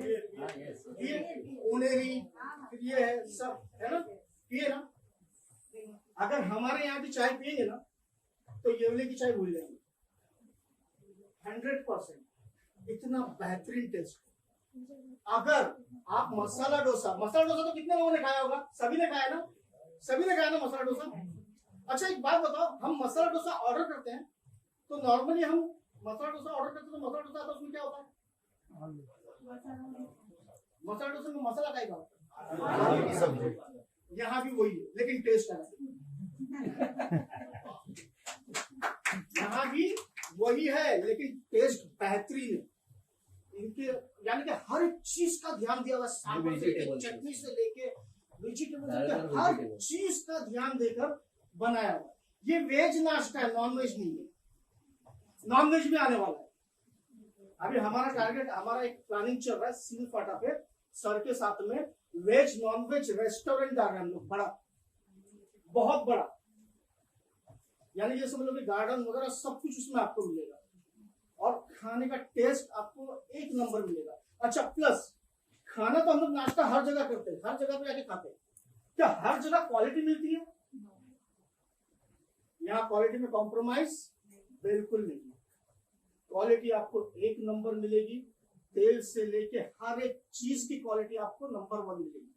ये उनेरी, फिर ये है सब, है ना, पिए ना। अगर हमारे यहाँ की चाय पिएंगे ना तो ये वाले की चाय भूल जाएंगे। 100% इतना बेहतरीन टेस्ट। अगर आप मसाला डोसा तो कितने लोगों ने खाया होगा? सभी ने खाया ना, सभी ने खाया ना मसाला डोसा। अच्छा एक बात बताओ, हम मसाला डोसा ऑर्डर करते हैं तो नॉर्मली हम मसाला डोसा ऑर्डर करते हैं तो मसाला डोसा आता है, उसमें क्या होता है? मसाला डोसा में मसाला का ही होता है। यहाँ भी वही है लेकिन टेस्ट अलग। यहाँ भी वही है लेकिन टेस्ट बेहतरीन है इनके। यानी कि हर एक चीज का ध्यान दिया हुआ, सांभर से लेके चटनी से लेके वेजिटेबल, हर चीज का ध्यान देकर बनाया हुआ। ये वेज नाश्ता है, नॉन वेज नहीं है। नॉन वेज भी आने वाला है। अभी हमारा टारगेट, हमारा एक प्लानिंग चल रहा है सील फाटा पे सर के साथ में वेज नॉन वेज रेस्टोरेंट डाल रहे हैं हम लोग, बड़ा, बहुत बड़ा। यानी ये समझ लो कि गार्डन वगैरह सब कुछ उसमें आपको मिलेगा और खाने का टेस्ट आपको एक नंबर मिलेगा। अच्छा प्लस खाना तो हम लोग नाश्ता हर जगह करते हैं, हर जगह पे जाके खाते हैं। क्या हर जगह क्वालिटी मिलती है? यहाँ क्वालिटी में कॉम्प्रोमाइज बिल्कुल नहीं। क्वालिटी आपको एक नंबर मिलेगी, तेल से लेके हर एक चीज की क्वालिटी आपको नंबर 1 मिलेगी।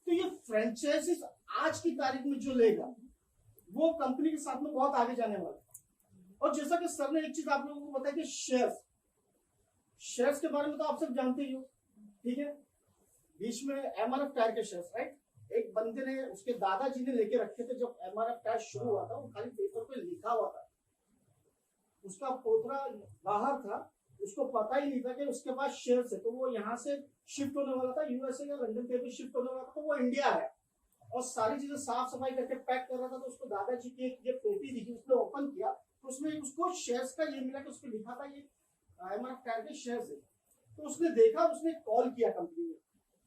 तो ये फ्रेंचाइजीज आज की तारीख में जो लेगा वो कंपनी के साथ में बहुत आगे जाने वाला है। और जैसा कि सर ने एक चीज आप लोगों को बताया कि शेयर्स के बारे में तो आप सब जानते ही हो, ठीक है। बीच में एमआरएफ टायर के शेयर्स, राइट, एक बंदे ने, उसके दादाजी ने लेके रखे थे जब एमआरएफ टायर शुरू हुआ था। वो खाली पेपर पे लिखा हुआ था, उसका पोतरा बाहर था, उसको पता ही नहीं था कि उसके पास शेयर्स है। तो वो यहाँ से शिफ्ट होने वाला था यूएसए या लंदन पे शिफ्ट होने वाला था, तो वो इंडिया आया और सारी चीजें साफ सफाई करके पैक कर रहा था। तो उसको दादाजी की एक ये पेटी दिखी, उसने ओपन किया तो उसमें उसको शेयर्स का ये मिला कि उसको लिखा था ये एमआरएफ टायर के शेयर्स है। तो उसने देखा, उसने कॉल किया कंपनी में,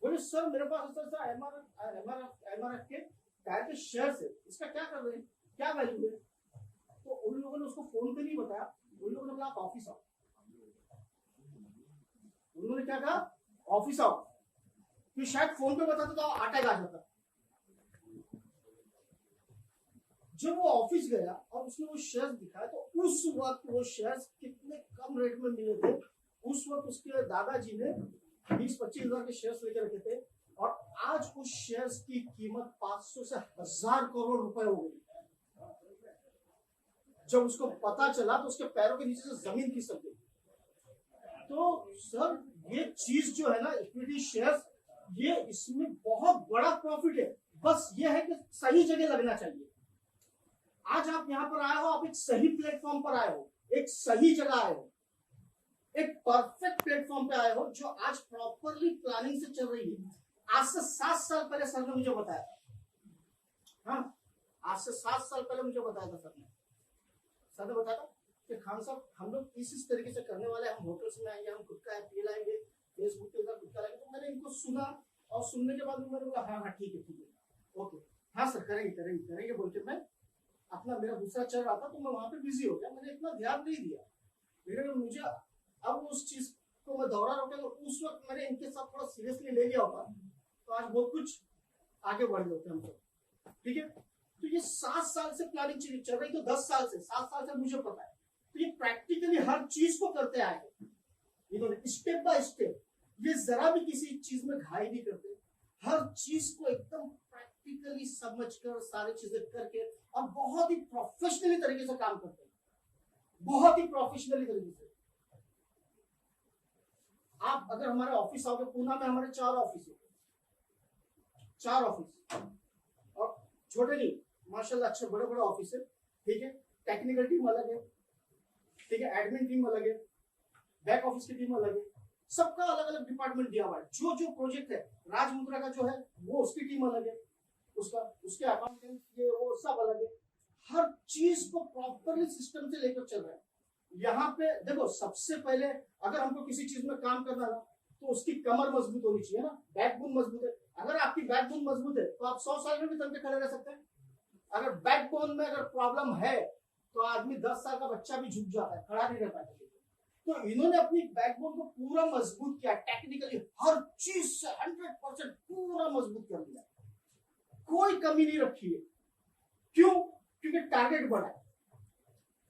बोले सर मेरे पास ऐसा एमआरएफ के टायर के शेयर्स है, इसका क्या कर रहे हैं, क्या वैल्यू है? तो उन लोगों ने उसको फोन पे नहीं बताया, उन लोगों ने बोला आप ऑफिस आओ। उन्होंने क्या कहा, ऑफिस आओ। फिर शायद फोन पे बताते तो अटैक आ जाता। जब वो ऑफिस गया और उसने वो शेयर्स दिखाया तो उस वक्त वो शेयर्स कितने कम रेट में मिले थे। उस वक्त उसके दादाजी ने 20-25 हजार के शेयर्स लेकर रखे थे और आज उस शेयर्स की कीमत 500 से 1000 करोड़ रुपए हो गई। जब उसको पता चला तो उसके पैरों के नीचे से जमीन खिसक गई। तो सर ये चीज जो है ना, इक्विटी शेयर्स, ये इसमें बहुत बड़ा प्रॉफिट है। बस ये है कि सही जगह लगना चाहिए। आज आप यहां पर आए हो, आप एक सही प्लेटफॉर्म पर आए हो, एक सही जगह आए हो, एक परफेक्ट प्लेटफॉर्म पे आए हो जो आज प्रॉपरली प्लानिंग से चल रही है। आज से 7 साल पहले सर ने मुझे बताया, हाँ आज से 7 साल पहले मुझे बताया था सर ने बताया था कि खान साहब हम लोग इस तरीके से करने वाले हैं, हम होटल्स में आएंगे, हम खुद का ऐप लाएंगे, फेसबुक के ऊपर खुद का लाएंगे। तो मैंने इनको सुना और सुनने के बाद मैंने बोला हाँ ठीक है ओके, हाँ सर करेंगे बोल के मैं अपना, मेरा दूसरा चल रहा था तो मैं वहां पे बिजी हो गया, मैंने इतना ध्यान नहीं दिया। लेकिन मुझे अब उस चीज को मैं दोहरा रहा हूँ, उस वक्त मैंने इनके साथ थोड़ा सीरियसली ले लिया होता तो आज बहुत कुछ आगे बढ़ गए होते हम सब, ठीक है। तो ये 7 साल से प्लानिंग चल रही, तो 10 साल से 7 साल से मुझे पता है। तो ये प्रैक्टिकली हर चीज को करते आए हैं इन्होंने, स्टेप बाय स्टेप। ये जरा भी किसी चीज में घाई नहीं करते, हर चीज को एकदम प्रैक्टिकली समझकर सारी चीजें करके और बहुत ही प्रोफेशनली तरीके से काम करते हैं, बहुत ही प्रोफेशनली तरीके से। आप अगर हमारे ऑफिस आओगे, पूना में हमारे 4 ऑफिस है, 4 ऑफिस, और छोटे नहीं माशाल्लाह अच्छे बड़े बड़े ऑफिस है, ठीक है। टेक्निकल टीम अलग है, ठीक है, एडमिन टीम अलग है, बैक ऑफिस की टीम अलग है, सबका अलग अलग डिपार्टमेंट दिया हुआ है। जो प्रोजेक्ट है राजमुद्रा का जो है वो उसकी टीम अलग है, उसके अकाउंटेंट ये वो सब अलग है। हर चीज को प्रॉपरली सिस्टम से लेकर चल रहा है। यहाँ पे देखो, सबसे पहले अगर हमको किसी चीज में काम करना है तो उसकी कमर मजबूत होनी चाहिए ना, बैकबोन मजबूत है। अगर आपकी बैकबोन मजबूत है तो आप 100 साल में भी तन पे खड़े रह सकते हैं। अगर बैकबोन में अगर प्रॉब्लम है तो आदमी 10 साल का बच्चा भी झुक जाता है, खड़ा नहीं रह पाता। तो इन्होंने अपनी बैकबोन को पूरा मजबूत किया, टेक्निकली हर चीज से 100% पूरा मजबूत कर दिया, कोई कमी नहीं रखी है। क्यों? क्योंकि टारगेट बड़ा है।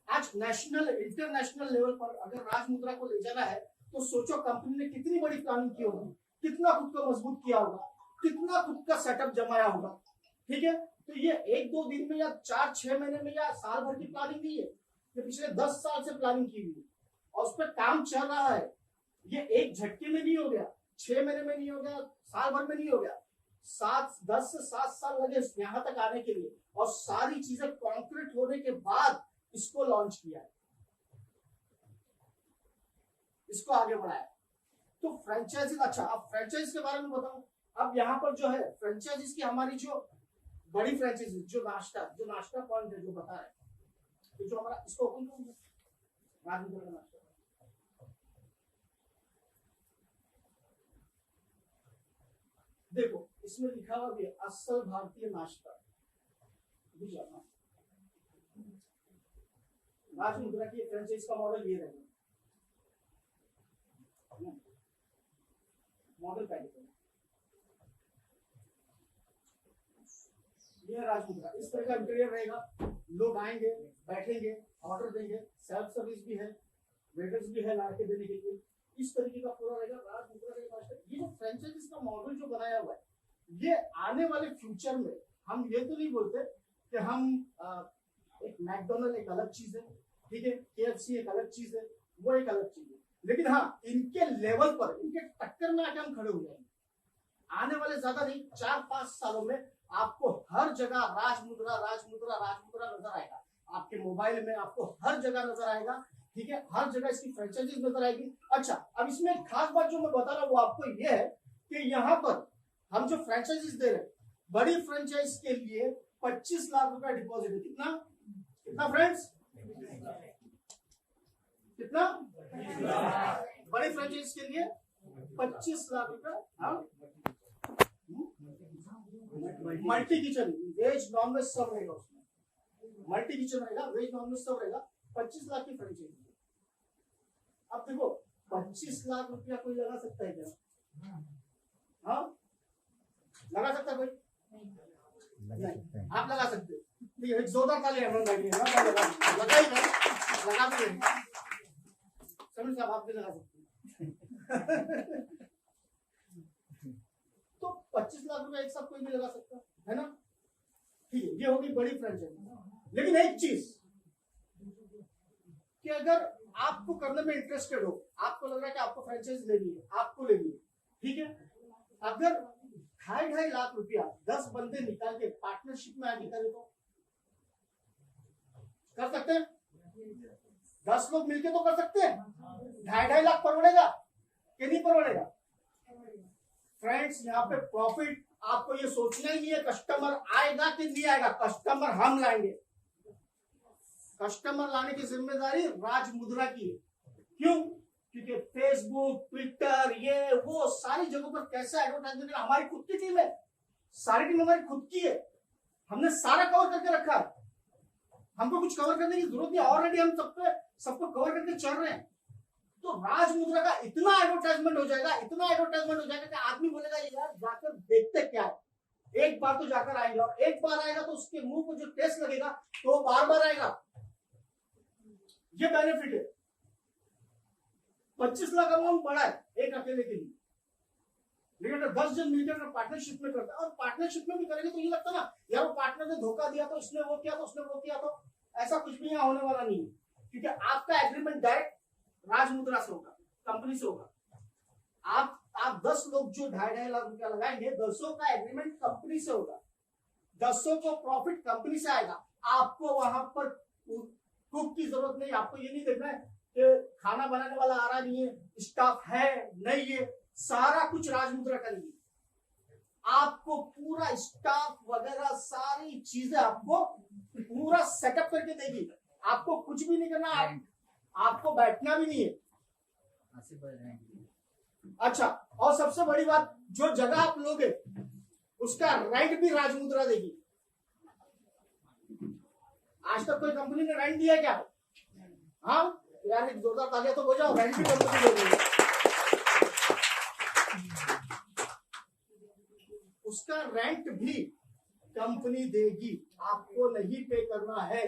आज नेशनल इंटरनेशनल लेवल पर अगर राजमुद्रा को ले जाना है तो सोचो कंपनी ने कितनी बड़ी प्लानिंग की होगी, कितना खुद को मजबूत किया होगा, कितना खुद का सेटअप जमाया होगा। ठीक है, तो ये 1-2 दिन में या 4-6 महीने में या साल भर की प्लानिंग नहीं है, ये पिछले 10 साल से प्लानिंग की हुई है और उस पर काम चल रहा है। ये एक झटके में नहीं हो गया, 6 महीने में नहीं हो गया, साल भर में नहीं हो गया, 10 से 7 साल लगे यहां तक आने के लिए और सारी चीजें कॉन्क्रीट होने के बाद इसको लॉन्च किया है, इसको आगे बढ़ाया। तो फ्रेंचाइजी, अच्छा अब फ्रेंचाइज के बारे में बताऊं। अब यहाँ पर जो है फ्रेंचाइजीज की हमारी जो बड़ी फ्रेंचाइजी, जो नाश्ता पॉइंट है जो बता रहे, तो जो हमारा इसको ओपन करूंगा राजमुद्रा का नाश्ता। देखो इसमें लिखा हुआ भी है असल भारतीय नाश्ता। राजमुद्रा की फ्रेंचाइज का मॉडल ये रहेगा, मॉडल पैकेज ये राजमुद्रा। इस तरह का इंटीरियर रहेगा, लोग आएंगे, बैठेंगे, ऑर्डर देंगे, सेल्फ सर्विस भी है, वेटर्स भी है ला के देने के लिए, इस तरीके का पूरा रहेगा राजमुद्रा का नाश्ता। ये जो फ्रेंचाइजीज का मॉडल जो बनाया हुआ है, ये आने वाले फ्यूचर में हम ये तो नहीं बोलते कि हम एक मैकडोनल्ड एक अलग चीज है, ठीक है, KFC एक अलग चीज है, वो एक अलग चीज है, लेकिन हाँ इनके लेवल पर, इनके टक्कर में आके हम खड़े हो जाएंगे। आने वाले ज्यादा नहीं 4-5 सालों में आपको हर जगह राजमुद्रा राजमुद्रा राजमुद्रा नजर आएगा, आपके मोबाइल में आपको हर जगह नजर आएगा। ठीक है, हर जगह इसकी फ्रेंचाइजीज नजर आएगी। अच्छा अब इसमें एक खास बात जो मैं बता रहा हूँ वो आपको ये है कि यहाँ पर हम जो फ्रेंचाइजीज दे रहे हैं, बड़ी फ्रेंचाइज के लिए 25 लाख रुपया डिपॉजिट है। कितना कितना फ्रेंड्स, कितना? बड़ी फ्रेंचाइज के लिए 25 लाख रुपया। Multi kitchen, veg non veg सब रहेगा उसमें, मल्टी किचन रहेगा, वेज नॉन वेज सब रहेगा, 25 लाख की फ्रेंचाइजी। अब देखो 25 लाख रुपया कोई लगा सकता है क्या? हाँ लगा सकता है कोई? नहीं, आप लगा सकते हो। एक जोरदार ताली हम लगा ही नहीं, लगा भी नहीं। समीर साहब आप भी लगा सकते हैं। तो 25 लाख रुपया एक साथ कोई नहीं लगा सकता है ना। ठीक है, ये होगी बड़ी फ्रेंचाइजी। लेकिन एक चीज कि अगर आपको करने में इंटरेस्टेड हो, आपको लग रहा है कि आपको फ्रेंचाइज लेनी है, आपको लेनी है, ठीक है, अगर 2.5 लाख रुपया 10 बंदे निकाल के पार्टनरशिप में आगे करें तो कर सकते हैं। 10 लोग मिलके तो कर सकते हैं। 2.5 लाख परवड़ेगा कि नहीं परवड़ेगा? फ्रेंड्स यहाँ पे प्रॉफिट आपको ये सोचना ही नहीं है कस्टमर आएगा कि नहीं आएगा, कस्टमर हम लाएंगे। कस्टमर लाने की जिम्मेदारी राजमुद्रा की है। क्यों? क्योंकि फेसबुक, ट्विटर, ये वो सारी जगहों पर कैसे एडवर्टाइजमेंट, हमारी खुद की टीम है, सारी टीम हमारी खुद की है, हमने सारा कवर करके रखा है, हमको कुछ कवर करने की जरूरत नहीं, ऑलरेडी हम सबको कवर करके चल रहे हैं। तो राजमुद्रा का इतना एडवर्टाइजमेंट हो जाएगा, इतना एडवर्टाइजमेंट हो जाएगा कि आदमी बोलेगा यार जाकर देखते क्या है। एक बार तो जाकर आएगा, और एक बार आएगा तो उसके मुंह को जो टेस्ट लगेगा तो वो बार बार आएगा। ये बेनिफिट है। 25 लाख अमाउंट बड़ा है एक अकेले के लिए, लेकिन अगर 10 जन मिलकर पार्टनरशिप में करता है, और पार्टनरशिप में भी करेंगे तो ये लगता ना यार वो पार्टनर ने धोखा दिया तो इसने वो किया तो उसने वो किया, तो ऐसा कुछ भी यहाँ होने वाला नहीं है, क्योंकि आपका एग्रीमेंट डायरेक्ट राजमुद्रा से होगा, कंपनी से होगा। आप 10 लोग जो 2.5 लाख रुपया लगाएंगे, 10 का एग्रीमेंट कंपनी से होगा, 10 को प्रॉफिट कंपनी से आएगा। आपको वहां पर कुक की जरूरत नहीं, आपको ये नहीं देखना है कि खाना बनाने वाला आ रहा नहीं है, स्टाफ है नहीं है, सारा कुछ राजमुद्रा करेगी। आपको पूरा स्टाफ वगैरह सारी चीजें आपको पूरा सेटअप करके देगी, आपको कुछ भी नहीं करना, आपको बैठना भी नहीं है। अच्छा, और सबसे बड़ी बात, जो जगह आप लोगे उसका रेंट भी राजमुद्रा देगी। आज तक कोई कंपनी ने रेंट दिया क्या? हाँ, यार एक जोरदार तालियां तो बजाओ, रेंट भी कंपनी देगी। उसका रेंट भी कंपनी देगी, आपको नहीं पे करना है।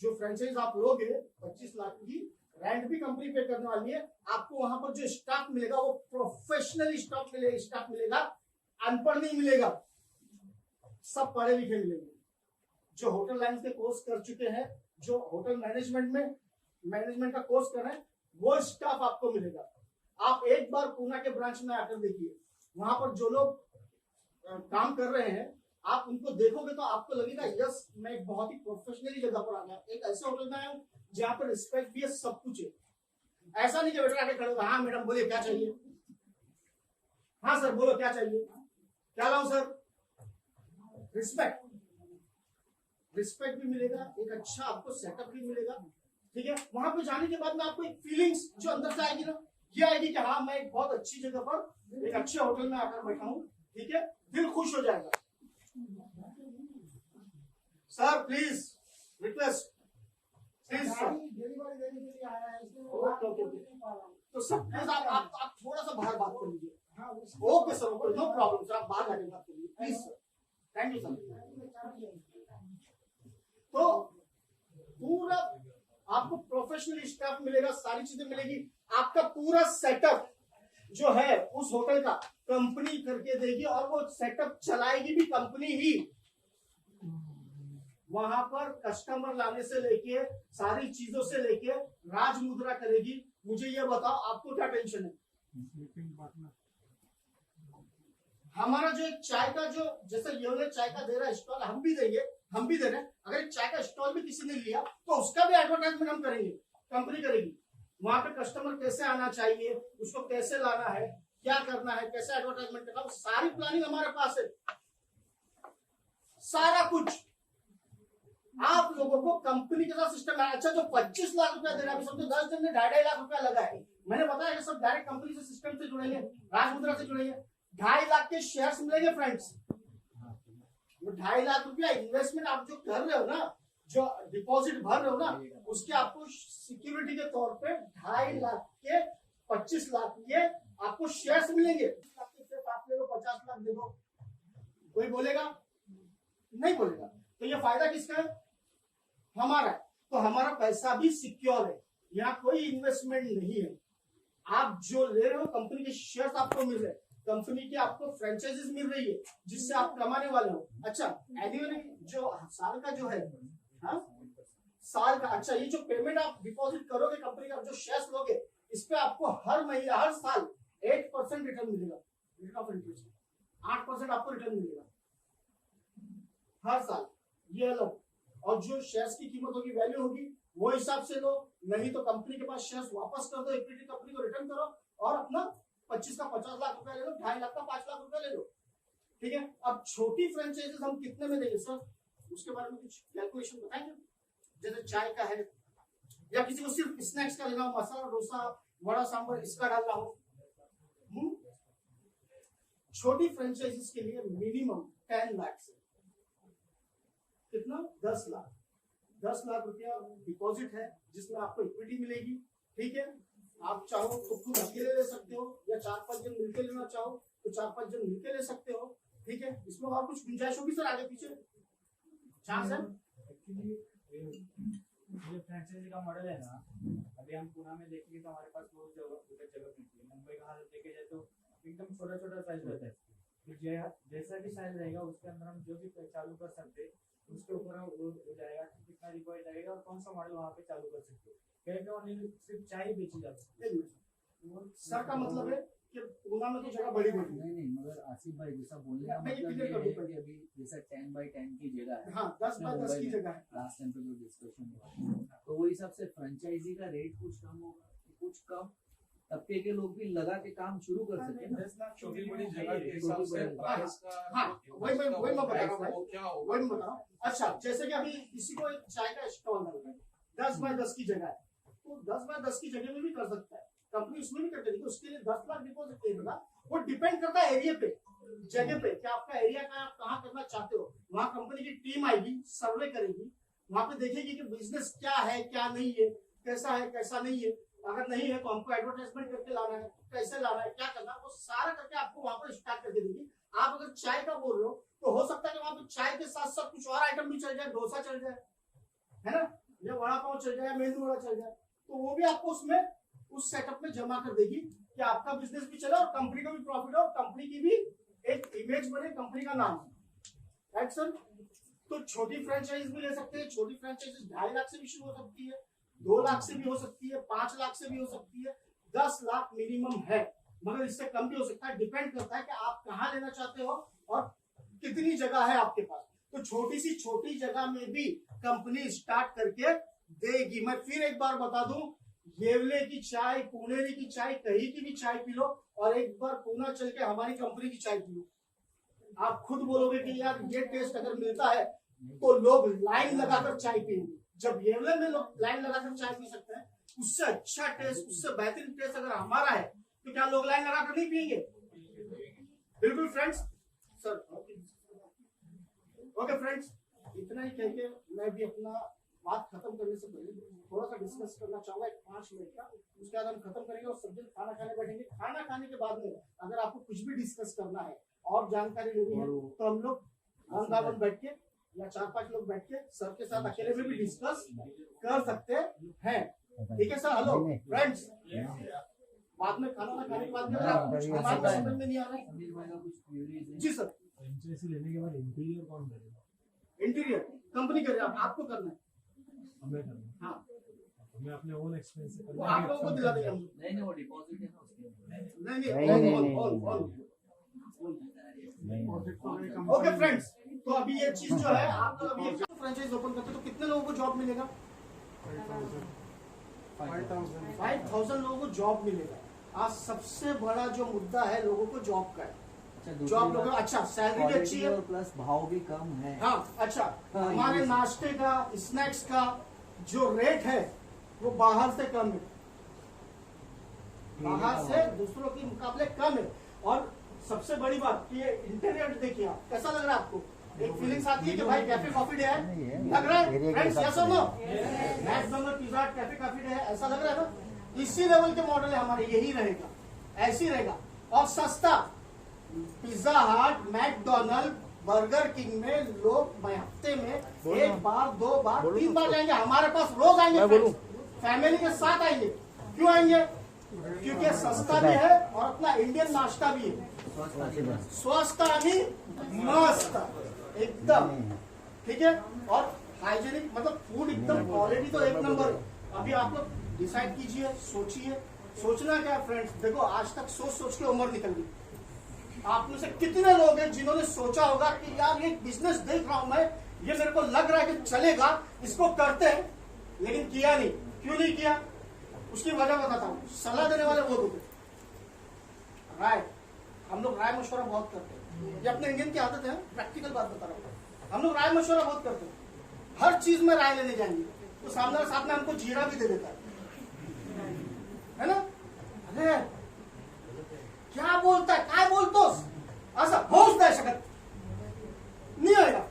जो फ्रेंचाइज आप लोगे 25 लाख की, रेंट भी कंपनी पे करने वाली है। आपको वहां पर जो स्टाफ मिलेगा वो प्रोफेशनल स्टाफ मिलेगा, अनपढ़ नहीं मिलेगा, सब पढ़े लिखे मिलेंगे, जो होटल लाइन के कोर्स कर चुके हैं, जो होटल मैनेजमेंट का कोर्स कर रहे हैं, वो स्टाफ आपको मिलेगा। आप एक बार पूना के ब्रांच में आकर देखिए, वहां पर जो लोग काम कर रहे हैं, आप उनको देखोगे तो आपको लगेगा यस मैं एक बहुत ही प्रोफेशनली जगह पर आ गया, एक ऐसे होटल में आया हूँ जहाँ पर रिस्पेक्ट भी है, सब कुछ है। ऐसा नहीं कि बेटा आके खड़े होगा, हाँ मैडम बोलिए क्या चाहिए, हाँ सर बोलो क्या चाहिए, क्या लाऊं सर। रिस्पेक्ट भी मिलेगा, एक अच्छा आपको सेटअप भी मिलेगा, ठीक है। वहां पे जाने के बाद में आपको एक फीलिंग्स जो अंदर से आएगी ना, ये आएगी कि हाँ मैं एक बहुत अच्छी जगह पर एक अच्छे होटल में आकर बैठा हूँ, ठीक है, दिल खुश हो जाएगा। Sir please request, please sir, तो सर प्लीज आप थोड़ा सा बाहर बात कर लीजिए। Okay sir, okay no problem sir, आप बाहर जाके बात कर लीजिए please sir, thank you sir. तो पूरा आपको प्रोफेशनल स्टाफ मिलेगा, सारी चीजें मिलेगी, आपका पूरा सेटअप जो है उस होटल का कंपनी करके देगी, और वो सेटअप चलाएगी भी कंपनी ही। वहां पर कस्टमर लाने से लेके सारी चीजों से लेके राज मुद्रा करेगी। मुझे ये बताओ आपको क्या टेंशन है। हमारा जो एक चाय का जो जैसे ये चाय का दे रहा है स्टॉल, हम भी देंगे, हम भी दे रहे हैं। अगर एक चाय का स्टॉल भी किसी ने लिया तो उसका भी एडवर्टाइजमेंट हम करेंगे, कंपनी करेगी। वहां पे कस्टमर कैसे आना चाहिए, उसको कैसे लाना है, क्या करना है, कैसे एडवर्टाइजमेंट करना, सारी प्लानिंग हमारे पास है, सारा कुछ आप लोगों को कंपनी के साथ सिस्टम है। अच्छा जो 25 लाख रुपया दे रहा है, समझो 10 दिन में 2.5 लाख रुपया लगा है, मैंने बताया ये सब डायरेक्ट कंपनी से सिस्टम से जुड़ेंगे, राजमुद्रा से जुड़ेंगे, 2.5 लाख के शेयर्स मिलेंगे फ्रेंड्स। वो 2.5 लाख रुपया इन्वेस्टमेंट आप जो कर रहे हो ना, जो डिपॉजिट भर रहे हो ना, उसके आपको सिक्योरिटी के तौर पे 2.5 लाख के 25 लाख के आपको शेयर्स मिलेंगे। 20 लाख के शेयर आप ले लो, 50 लाख दे दो, कोई बोलेगा नहीं बोलेगा। तो ये फायदा किसका है, हमारा है। तो हमारा पैसा भी सिक्योर है, यहाँ कोई इन्वेस्टमेंट नहीं है। आप जो ले रहे हो कंपनी के शेयर्स आपको मिल रहे हैं, कंपनी की आपको फ्रेंचाइजीज मिल रही है जिससे आप कमाने वाले हो। अच्छा एनुअली जो साल का जो है, हाँ साल का, अच्छा ये जो पेमेंट आप डिपॉजिट करोगे कंपनी का, जो शेयर्स लोगे, इस पे आपको हर महीना हर साल 8% रिटर्न मिलेगा, रेट ऑफ इंटरेस्ट 8% आपको रिटर्न मिलेगा हर साल, ये लो। और जो शेयर्स की कीमत होगी, वैल्यू होगी, वो हिसाब से लो, नहीं तो कंपनी के पास शेयर्स वापस कर दो, इक्विटी कंपनी को रिटर्न करो और अपना 25 का 50 लाख रुपया ले लो, 2.5 लाख का 5 लाख रुपया ले लो, ठीक है। अब छोटी फ्रेंचाइजीज हम कितने में देंगे सर, उसके बारे में कुछ कैलकुलेशन बताएंगे। जैसे चाय का है, या किसी को सिर्फ स्नैक्स का लेना हो, मसाला डोसा वड़ा सांभर इसका डालना हो, छोटी फ्रेंचाइजीज के लिए मिनिमम 10 लाख से कितना 10 लाख 10 लाख रुपया डिपॉजिट है, जिसमें आपको इक्विटी मिलेगी, ठीक है। आप चाहो तो खुद अकेले ले सकते हो, या 4-5 जन मिलकर लेना चाहो तो 4-5 जन मिलकर ले सकते हो, ठीक है। इसमें और कुछ गुंजाइश होगी सर आगे पीछे, चांस है। ये फ्रेंचाइजी का मॉडल है ना, अभी हम पुणे में देखेंगे तो हमारे पास बहुत जगह मिलती है। मुंबई का हालत देखे जाए तो एकदम छोटा छोटा साइज रहता है, तो जैसा भी साइज रहेगा उसके अंदर हम जो भी चालू कर सकते हैं, उसके ऊपर हो जाएगा कि कितना डिपॉजिट लगेगा और कौन सा मॉडल वहाँ पे चालू कर सकते हो। कहीं सिर्फ चाय बेची जाती है। सर का मतलब है कि पुणे में तो जगह बड़ी बड़ी नहीं, मगर आसिफ भाई जैसा बोलने का मतलब ये है कि अभी जैसा 10x10 की जगह है, हाँ 10x10 की जगह है, लास्ट टाइम पे जो डिस्कशन हुआ, तो वो हिसाब से फ्रेंचाइजी का रेट कुछ कम होगा, कुछ कम तबके के लोग भी लगा के काम शुरू कर सके। 10 लाख छोटी बड़ी जगह के हिसाब से प्राइस का, हाँ वही मैं बता रहा हूँ भाई, क्या होगा वही मैं बता रहा हूँ। अच्छा जैसे कि अभी किसी को एक चाय का स्टॉल डालना है, 10x10 की जगह है, तो 10x10 की जगह में भी कर सकता है, कंपनी उसमें भी कर देगी। उसके लिए 10 लाख डिपॉजिट देगा, वो डिपेंड करता है एरिया पे, जगह पे, कि आपका एरिया का आप कहाँ करना चाहते हो। वहां कंपनी की टीम आएगी, सर्वे करेगी, वहां पे देखेगी कि बिजनेस क्या है क्या नहीं है, कैसा नहीं है। अगर नहीं है तो हमको एडवर्टाइजमेंट करके लाना है, कैसे लाना है, क्या करना है, वो सारा करके आपको वहां पर स्टार्ट करके देगी। आप अगर चाय का बोल रहे हो तो हो सकता है कि वहां पर चाय के साथ साथ कुछ और आइटम भी चल जाए, डोसा चल जाए, है ना, या वड़ा पाव चल जाए, मेंदू वड़ा चल जाए, तो वो भी आपको उसमें उस सेटअप में जमा कर देगी कि आपका बिजनेस भी चले और कंपनी का भी प्रॉफिट हो, कंपनी की भी एक इमेज बने, कंपनी का नाम, राइट सर। तो छोटी फ्रेंचाइज भी ले सकते हैं, छोटी फ्रेंचाइज 2.5 लाख से भी शुरू हो सकती है, 2 लाख से भी हो सकती है, 5 लाख से भी हो सकती है, 10 लाख मिनिमम है, मगर इससे कम भी हो सकता है। डिपेंड करता है कि आप कहाँ लेना चाहते हो और कितनी जगह है आपके पास। तो छोटी सी छोटी जगह में भी कंपनी स्टार्ट करके देगी। मैं फिर एक बार बता दूं, येवले की चाय, पुणेरी की चाय, कहीं की भी चाय पी लो और एक बार पूना चल के हमारी कंपनी की चाय पी लो, आप खुद बोलोगे कि यार ये टेस्ट अगर मिलता है तो लोग लाइन लगाकर चाय पिएंगे। जब येवले में लोग लाइन लगाकर चाय पी सकते हैं, उससे अच्छा टेस्ट, उससे बेहतरीन टेस्ट अगर हमारा है तो क्या लोग लाइन लगाकर नहीं पिएंगे? बिल्कुल फ्रेंड्स। सर ओके फ्रेंड्स, इतना ही कह के मैं भी अपना बात खत्म करने से पहले थोड़ा सा डिस्कस करना चाहूंगा 5 मिनट का, उसके बाद हम खत्म करेंगे और सब जन खाना खाने बैठेंगे। खाना खाने के बाद में अगर आपको कुछ भी डिस्कस करना है और जानकारी लेनी है तो हम लोग वन बैठ के या 4-5 लोग बैठ के सर के साथ अकेले में भी डिस्कस कर सकते हैं। ठीक है सर। हेलो फ्रेंड्स, बाद में खाना खाने के बाद में अगर आपको कुछ हमारे समझ में नहीं आ रहा है जी सर, फ्रेंचाइजी लेने के बाद इंटीरियर कौन करेगा? इंटीरियर कंपनी करे, आपको करना है। हमें करना है। हाँ, हमें अपने ओन एक्सपेंस से वो करना आप लोगों को दिला देंगे हम। नहीं वो डिपॉजिट है ना उसके नहीं। ओके फ्रेंड्स, तो अभी ये चीज जो है, आप लोग अभी फ्रेंचाइज ओपन करते तो कितने लोगों को जॉब मिलेगा? 5,000 लोगों को जॉब मिलेगा। आज सबसे बड़ा जो मुद्दा है लोगों को जॉब का है। जॉब लोगों को अच्छा सैलरी भी अच्छी है, प्लस भाव भी कम है। हाँ अच्छा, हमारे नाश्ते का, स्नैक्स का जो रेट है वो बाहर से कम है, बाहर से दूसरों के मुकाबले कम है। और सबसे बड़ी बात कि ये इंटीरियर देखिए आप, कैसा लग रहा है आपको? एक फीलिंग्स आती है कि भाई कैफे कॉफी डे है, लग रहा है फ्रेंड्स? यस और नो? मैकडॉनल्ड, पिज़्ज़ा हट, कैफे कॉफी डे है, ऐसा लग रहा है ना? इसी लेवल के मॉडल है हमारे, यही रहेगा, ऐसी रहेगा और सस्ता। पिज़्ज़ा हट, मैकडॉनल्ड, बर्गर किंग में लोग हफ्ते में 1 बार, 2 बार, 3 बार जाएंगे, हमारे पास रोज आएंगे, फैमिली के साथ आएंगे। क्यों आएंगे? क्योंकि सस्ता भी है और अपना इंडियन नाश्ता भी है, स्वस्थ आणि मस्त एकदम, ठीक है, और हाइजेनिक, मतलब फूड एकदम क्वालिटी तो 1 नंबर है। अभी आप लोग डिसाइड कीजिए, सोचिए। सोचना क्या फ्रेंड्स, देखो आज तक सोच के उम्र निकल गई। आप में से कितने लोग हैं जिन्होंने सोचा होगा कि यार ये बिजनेस देख रहा हूं मैं, ये मेरे को लग रहा है कि चलेगा, इसको करते हैं, लेकिन किया नहीं। क्यों नहीं किया? उसकी वजह बताता हूँ। सलाह देने वाले बहुत होते, राय, हम लोग राय मशवरा बहुत करते हैं, ये अपने इंडियन की आदत है, प्रैक्टिकल बात बता रहा हूँ। हम लोग राय मशवरा बहुत करते हैं, हर चीज में राय लेने जाएंगे तो सामने साथ में हमको जीरा भी दे देता है ना? अरे क्या बोलता है, काय बोलतोस, असं होऊच नाही शकत, नहीं होएगा,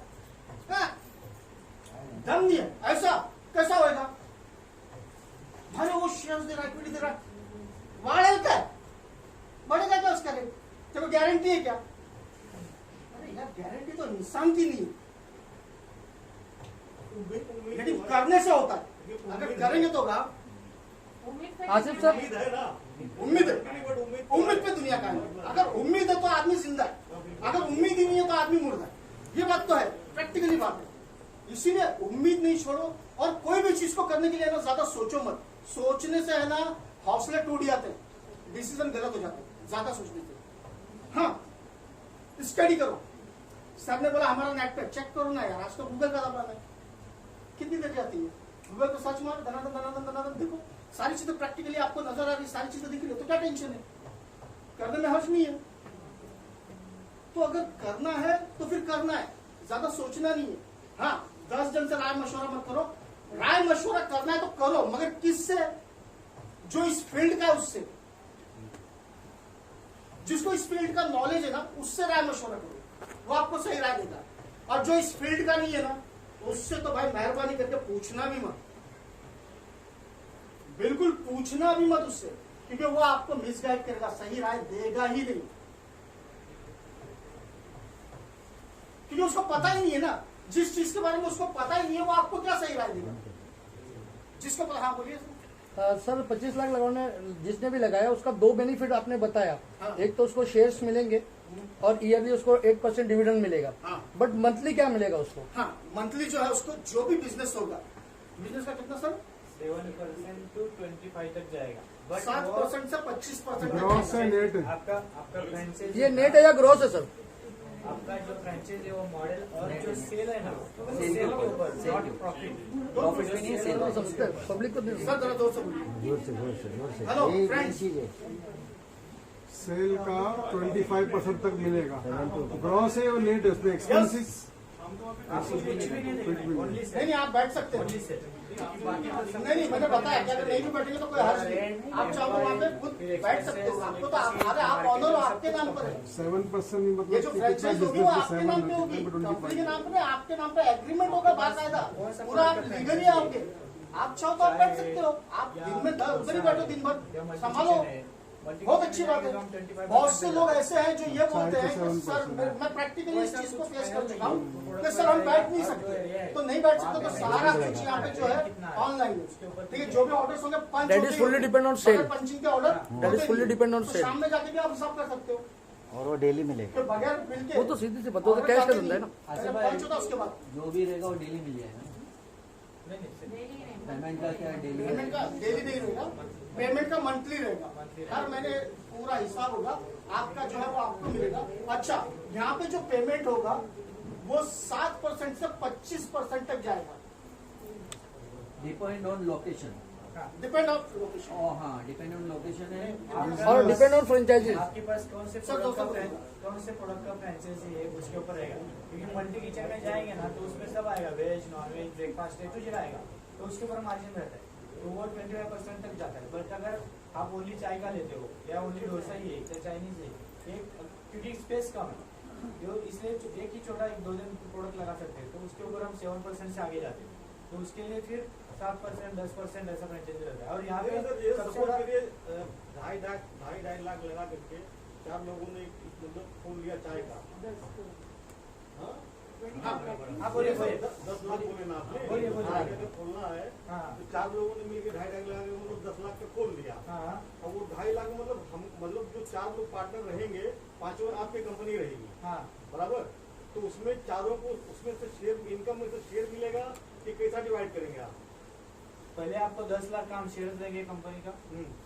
दम नहीं है, ऐसा कैसा होएगा? भाई वो शेयर्स दे रहा है, इक्विटी दे रहा है, वाढेल काय, बढ़ेगा क्या उसका रेट? तेरे को गारंटी है क्या? अरे यार गारंटी तो इंसान की नहीं है, लेकिन करने से होता है। अगर करेंगे तो होगा। आसिफ सर, उम्मीद है, उम्मीद पे दुनिया का है। अगर उम्मीद है तो आदमी जिंदा है, अगर उम्मीद ही नहीं है तो आदमी मुर्दा है। ये बात तो है, प्रैक्टिकली बात है। इसीलिए उम्मीद नहीं छोड़ो और कोई भी चीज को करने के लिए ना ज्यादा सोचो मत। सोचने से है ना हौसले टूट जाते हैं, डिसीजन गलत हो जाते हैं ज्यादा सोचने से। हाँ, स्टडी करो। सर ने बोला हमारा नेट पे चेक करो ना यार, आज तो गूगल का जमाना है, कितनी देर जाती है? गूगल पे सर्च मारो, धनाधन देखो, सारी चीजें प्रैक्टिकली आपको नजर आ रही, सारी चीजें दिख रही है, तो क्या टेंशन है? करने में हर्ज नहीं है। तो अगर करना है तो फिर करना है, ज्यादा सोचना नहीं है। हाँ, 10 जन से राय मशवरा मत करो, राय मशवरा करना है तो करो, मगर किससे? जो इस फील्ड का है उससे, जिसको इस फील्ड का नॉलेज है ना, उससे राय मशवरा करो, वो आपको सही राय देगा। और जो इस फील्ड का नहीं है ना, तो उससे तो भाई मेहरबानी करके पूछना भी मत, बिल्कुल पूछना भी मत उससे, क्योंकि वो आपको मिसगाइड करेगा, सही राय देगा ही नहीं, क्योंकि उसको पता ही नहीं है ना, जिस चीज के बारे में उसको पता ही नहीं है वो आपको क्या सही राय देगा। जिसको पता, हाँ बोलिए सर 25 लाख लगाने जिसने भी लगाया उसका 2 बेनिफिट आपने बताया। हाँ। एक तो उसको शेयर्स मिलेंगे और ईयरली उसको 8% डिविडेंड मिलेगा। हाँ। बट मंथली क्या मिलेगा उसको? हाँ, मंथली जो है उसको जो भी बिजनेस होगा, बिजनेस का कितना सर 7% to 25 तक जाएगा। But 7% से 25% ग्रॉस है नेट। आपका फ्रेंचाइज, ये नेट है या ग्रॉस है सर? आपका जो फ्रेंचाइज है वो मॉडल और जो सेल है ना, सेल सेल के के ऊपर, ऊपर, सेल नॉट के ऊपर। प्रॉफिट। प्रॉफिट भी नहीं है, सेल तो समझते हैं, पब्लिक को नहीं। सर जरा जोर से बोलिए। जोर से हेलो ये फ्रेंड्स, चीज है। सेल का 25% तक मिलेगा। ग्रॉस है और नेट है, उसमें एक्सपेंसिस आपको कुछ भी नहीं देखना, ओनली नहीं सेल, नहीं आप बैठ सकते ओनली हैं। सेल। बाकी आप सब नहीं नहीं मैंने बताया कि अगर नहीं भी बैठेंगे तो कोई हर्ज नहीं, आप चाहो तो वहाँ पे खुद बैठ सकते हो, आपको तो अरे आप ऑनर हो, आपके नाम पर है, 7% ये मतलब जो कि फ्रेंचाइज कितना होगी वो बिजनेस आपके है, नाम 7 पे होगी, है, कंपनी के 25। नाम पे नहीं, आपके नाम पे एग्रीमेंट होगा बाकायदा, पूरा आप लीगली आओगे। आप चाहो तो आप बैठ सकते हो, आप दिन में उधर ही बैठो, दिन भर संभालो, बहुत अच्छी बात है। बहुत से लोग ऐसे हैं जो ये बोलते हैं कि सर मैं प्रैक्टिकली इस चीज को फेस कर चुका हूँ कि सर हम बैठ नहीं सकते, तो नहीं बैठ सकते, तो सारा कुछ यहाँ पे जो है ऑनलाइन है, ठीक है, जो भी ऑर्डर्स होंगे पंच That is fully depend on sale. Punching के order That is fully depend on sale. शाम में जाके भी आप हिसाब कर सकते हो, और वो डेली मिलेगा। कि बगैर बिल के वो तो सीधी सी बात, वो तो कैश का धंधा है ना। अच्छा पहले पंच होता उसके बाद जो भी रहेगा वो डेली मिल जाएगा। पेमेंट का क्या डेली? पेमेंट का डेली नहीं रहेगा, पेमेंट का मंथली रहेगा, हर महीने पूरा हिसाब होगा आपका जो है वो आपको मिलेगा। अच्छा, यहाँ पे जो पेमेंट होगा वो 7% से 25% तक जाएगा, depend on location. Depend on location. हाँ, डिपेंड ऑन लोकेशन है। और डिपेंड ऑन फ्रेंचाइजीज। आपके पास कौन से सर, प्रोडक्ट दोस्तों, का कौन से प्रोडक्ट का फ्रेंचाइजी है उसके ऊपर रहेगा, क्योंकि मल्टी किचन में जाएंगे ना तो उसमें सब आएगा, वेज नॉन वेज ब्रेकफास्ट है कुछ आएगा, तो उसके ऊपर मार्जिन रहता है, तो वो 25% तक जाता है। बट अगर आप ओनली चाय का लेते हो या ओनली डोसा ही है या चाइनीज है, क्योंकि स्पेस कम है, जो इसलिए एक ही छोटा 1-2 प्रोडक्ट लगा सकते हैं, तो उसके ऊपर हम 7% से आगे जाते हैं, तो उसके लिए फिर 7%, 10% ऐसा फ्रेंचाइजी रहता है। और यहाँ पे सबसे बड़ा 2.5 लाख लगा करके 4 लोगों ने मतलब खोल लिया चाय का। हाँ बोलिए बोलिए 10 लाख बोले ना आपने, बोलिए, बोलिए। चाय का खोलना है हाँ तो 4 लोगों ने मिलकर 2.5 लाख मतलब 10 लाख का खोल लिया। हाँ और वो 2.5 लाख मतलब हम मतलब जो 4 लोग पार्टनर रहेंगे, 5वां आपकी कंपनी रहेगी, हाँ बराबर, तो उसमें चारों को उसमें से शेयर, इनकम में से शेयर मिलेगा कि कैसा डिवाइड करेंगे आप? पहले आपको 10 लाख का हम शेयर देंगे कंपनी का,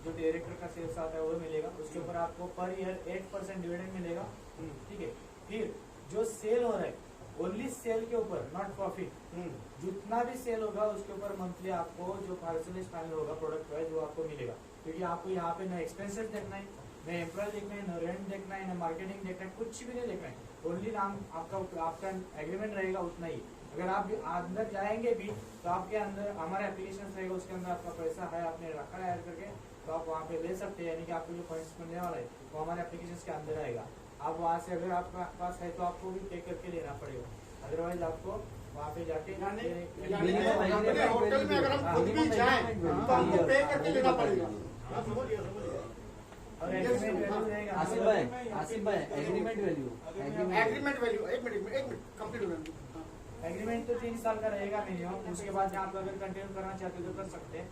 जो डायरेक्टर का शेयर आता है वो मिलेगा, उसके ऊपर आपको पर ईयर 8% डिविडेंड मिलेगा, ठीक है। फिर जो सेल हो रहा है ओनली सेल के ऊपर, नॉट प्रॉफिट, जितना भी सेल होगा उसके ऊपर मंथली आपको जो पार्सलेज फाइनल होगा प्रोडक्ट वाइज वो आपको मिलेगा, क्योंकि आपको यहाँ पे न एक्सपेंसेस देखना है, न एम्प्लॉय देखना है, न रेंट देखना है, न मार्केटिंग देखना है, कुछ भी नहीं देखना है, ओनली नाम आपका एग्रीमेंट रहेगा उतना ही। अगर आप अंदर जाएंगे भी तो आपके अंदर हमारा एप्लीकेशन रहेगा, उसके अंदर आपका पैसा है आपने रखा है ऐड करके, तो आप वहाँ पे ले सकते हैं, यानी कि आपको जो फंड्स मिलने वाला है वो हमारे एप्लीकेशन के अंदर आएगा। आप वहाँ से अगर आपके पास है तो आपको भी पे करके लेना पड़ेगा, अदरवाइज आपको वहाँ पे जाके होटल में अगर हम खुद भी जाएं तो हमको पे करके लेना पड़ेगा। और एग्रीमेंट वैल्यू रहेगा। आसिफ भाई एग्रीमेंट वैल्यू एग्रीमेंट वैल्यू एक मिनट कंप्लीट हो गया। एग्रीमेंट तो 3 साल का रहेगा मिनिमम, उसके बाद आप अगर कंटिन्यू करना चाहते हो तो कर सकते हैं।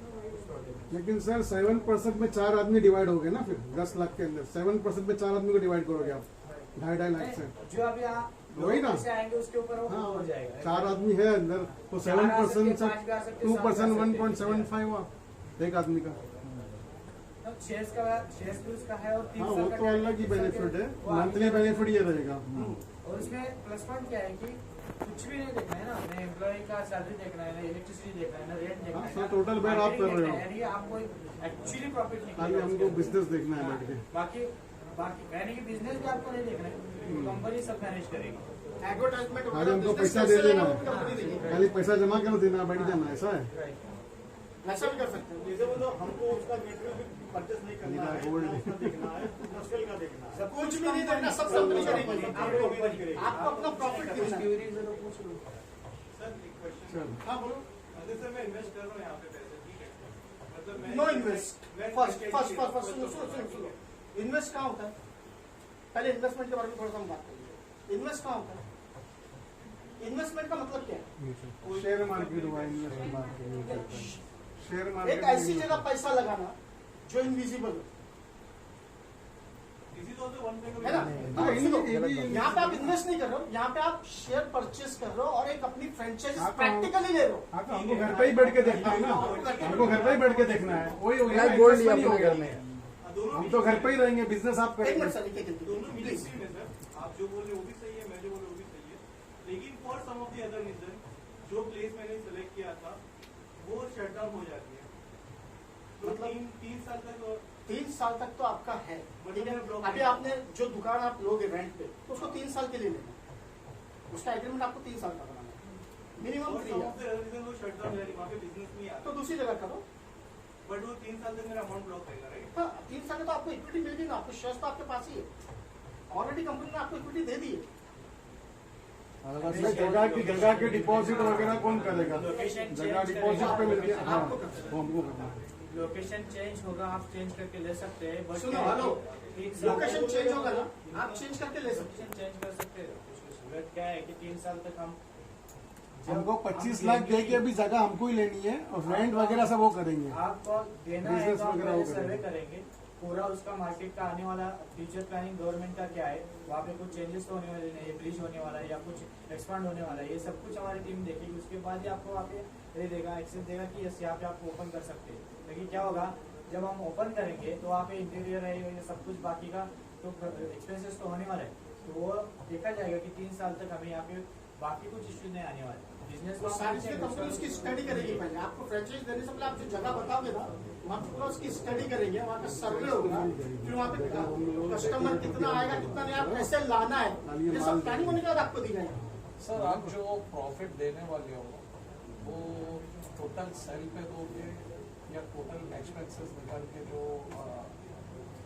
लेकिन सर 7% में 4 आदमी डिवाइड हो गए ना, फिर 10 लाख के अंदर 7% में 4 आदमी को डिवाइड करोगे आप 2.5 लाख से, जो अभी आप वही ना? से आएंगे उसके ऊपर वो हो जाएगा। 4 आदमी है अंदर तो 7% से 2% 1.75 हुआ एक आदमी का। शेयर्स भी उसका है और 3 हाँ, साल वो का तो अलग ही बेनिफिट है, वो मंथली बेनिफिट ये रहेगा। और इसमें प्लस पॉइंट क्या है कि कुछ भी नहीं देखना है ना, न एम्प्लॉय का सैलरी देखना है, न इलेक्ट्रिसिटी देखना है, न रेंट देखना है, हाँ, टोटल बेयर आप कर रहे हो, यानी आपको एक्चुअली प्रॉफिट खाली हमको बिजनेस देखना है बैठ के। बाकी यानी कि बिजनेस भी आपको नहीं देखना है, कंपनी सब मैनेज करेगी। एडवर्टाइजमेंट खाली हमको पैसा दे देना है, खाली पैसा जमा कर देना, बैठ जाना, ऐसा है। ऐसा भी कर सकते हैं। जैसे मतलब हमको उसका मेटेरियल भी परचेस नहीं करना है, गोल्ड उसका देखना है, इंडस्ट्रियल का देखना है, कुछ भी नहीं देखना, सब कंपनी करेगी, आपको अपना प्रॉफिट गिनना है। सर एक क्वेश्चन चलो हाँ बोलो। अगर सर मैं इन्वेस्ट कर रहा हूँ यहाँ पे पैसे, ठीक है, मतलब मैं नो इन्वेस्ट, फर्स्ट सुनो, इन्वेस्ट कहाँ होता है? पहले इन्वेस्टमेंट के बारे में थोड़ा सा हम बात करेंगे। इन्वेस्ट कहाँ होता है? इन्वेस्टमेंट का मतलब क्या है? शेयर मार्केट हुआ, इन्वेस्टमेंट मार्केट, शेयर मार्केट एक ऐसी जगह पैसा लगाना जो इनविजिबल हो, इसी तो होता है वन है ना? हाँ, सुनो, ये भी- यहाँ पे आप इन्वेस्ट नहीं कर रहे हो, यहाँ पे आप शेयर परचेस कर रहे हो और एक अपनी फ्रेंचाइज हाँ, तो- प्रैक्टिकली ले रहे हो। हाँ, तो हमको घर पे ही बैठ के देखना है ना, हमको घर पे ही बैठ के देखना है, वही हो गया, लाइक गोल्ड लिया investment ही अपने हो घर गया। में। हम तो घर पे ही रहेंगे, बिजनेस आप एक करेंगे। मिनट सर, लिख के गिनती दोनों प्लीज। मिक्सिंग है सर, आप जो बोल रहे हो वो भी सही है, मैं जो बोल रहा हूँ वो भी सही है, लेकिन for some of the other reason जो प्लेस मैंने सेलेक्ट किया था वो शट डाउन हो जाती है, तो मतलब? 3 साल तक 3 साल तक तो आपका है, ठीक है? मतलब अभी आपने जो दुकान आप लोगे रेंट पे, तो उसको 3 साल के लिए लेना है, उसका एग्रीमेंट आपको 3 साल का बनाना है, minimum 3 some of year. The other reason वो शट डाउन हो जाती है, वहाँ पे बिजनेस नहीं आता, तो दूसरी जगह करो। बट वो 3 साल तक मेरा अमाउंट ब्लॉक रहेगा, राइट? हाँ, 3 साल में तो आपको इक्विटी मिल गई ना, आपको शेयर्स तो आपके पास ही है, ऑलरेडी कंपनी ने आपको इक्विटी दे दी है। जगह की डिपॉजिट वगैरह कौन करेगा? लोकेशन जगह चेंज डिपॉजिट पे मिल गया, हाँ, आपको करना है। वो हमको करना है। लोकेशन चेंज होगा, आप चेंज करके ले सकते हैं, बट सुनो, हेलो, लोकेशन चेंज होगा ना, आप चेंज करके ले सकते हैं। लोकेशन चेंज कर सकते हैं। सूरत क्या है कि 3 साल तक हम हमको 25 लाख दे के अभी जगह हमको ही लेनी है और रेंट वगैरह सब वो करेंगे। आपको देना है Business तो हम वगैरह पहले वो सर्वे करेंगे। करेंगे पूरा उसका मार्केट का आने वाला फ्यूचर प्लानिंग गवर्नमेंट का क्या है, वहाँ पे कुछ चेंजेस तो होने वाले नहीं है, ब्रिज होने वाला है या कुछ एक्सपांड होने वाला है, ये सब कुछ हमारी टीम देखेगी। उसके बाद ही आपको वहाँ पे ये देगा, एक्सेस देगा कि यस यहाँ पे आप ओपन कर सकते हैं। लेकिन क्या होगा जब हम ओपन करेंगे तो वहाँ पे इंटीरियर है ये सब कुछ बाकी का तो एक्सपेंसेस तो होने वाला है, तो वो देखा जाएगा कि 3 साल तक हमें यहाँ पे बाकी कुछ इश्यू नहीं आने वाले। बिजनेस तो सारी चीजें कंपनी उसकी स्टडी करेगी। पहले आपको फ्रेंचाइज देने से पहले आप जो जगह बताओगे ना, वहाँ पे पूरा उसकी स्टडी करेंगे, वहाँ का सर्वे होगा, फिर वहाँ पे कस्टमर कितना आएगा कितना नहीं, आप कैसे लाना है, ये सब प्लानिंग होने के बाद आपको दी जाएगी। सर आप जो प्रॉफिट देने वाले हो वो टोटल सेल पे दोगे या टोटल एक्सपेंसेस निकाल के जो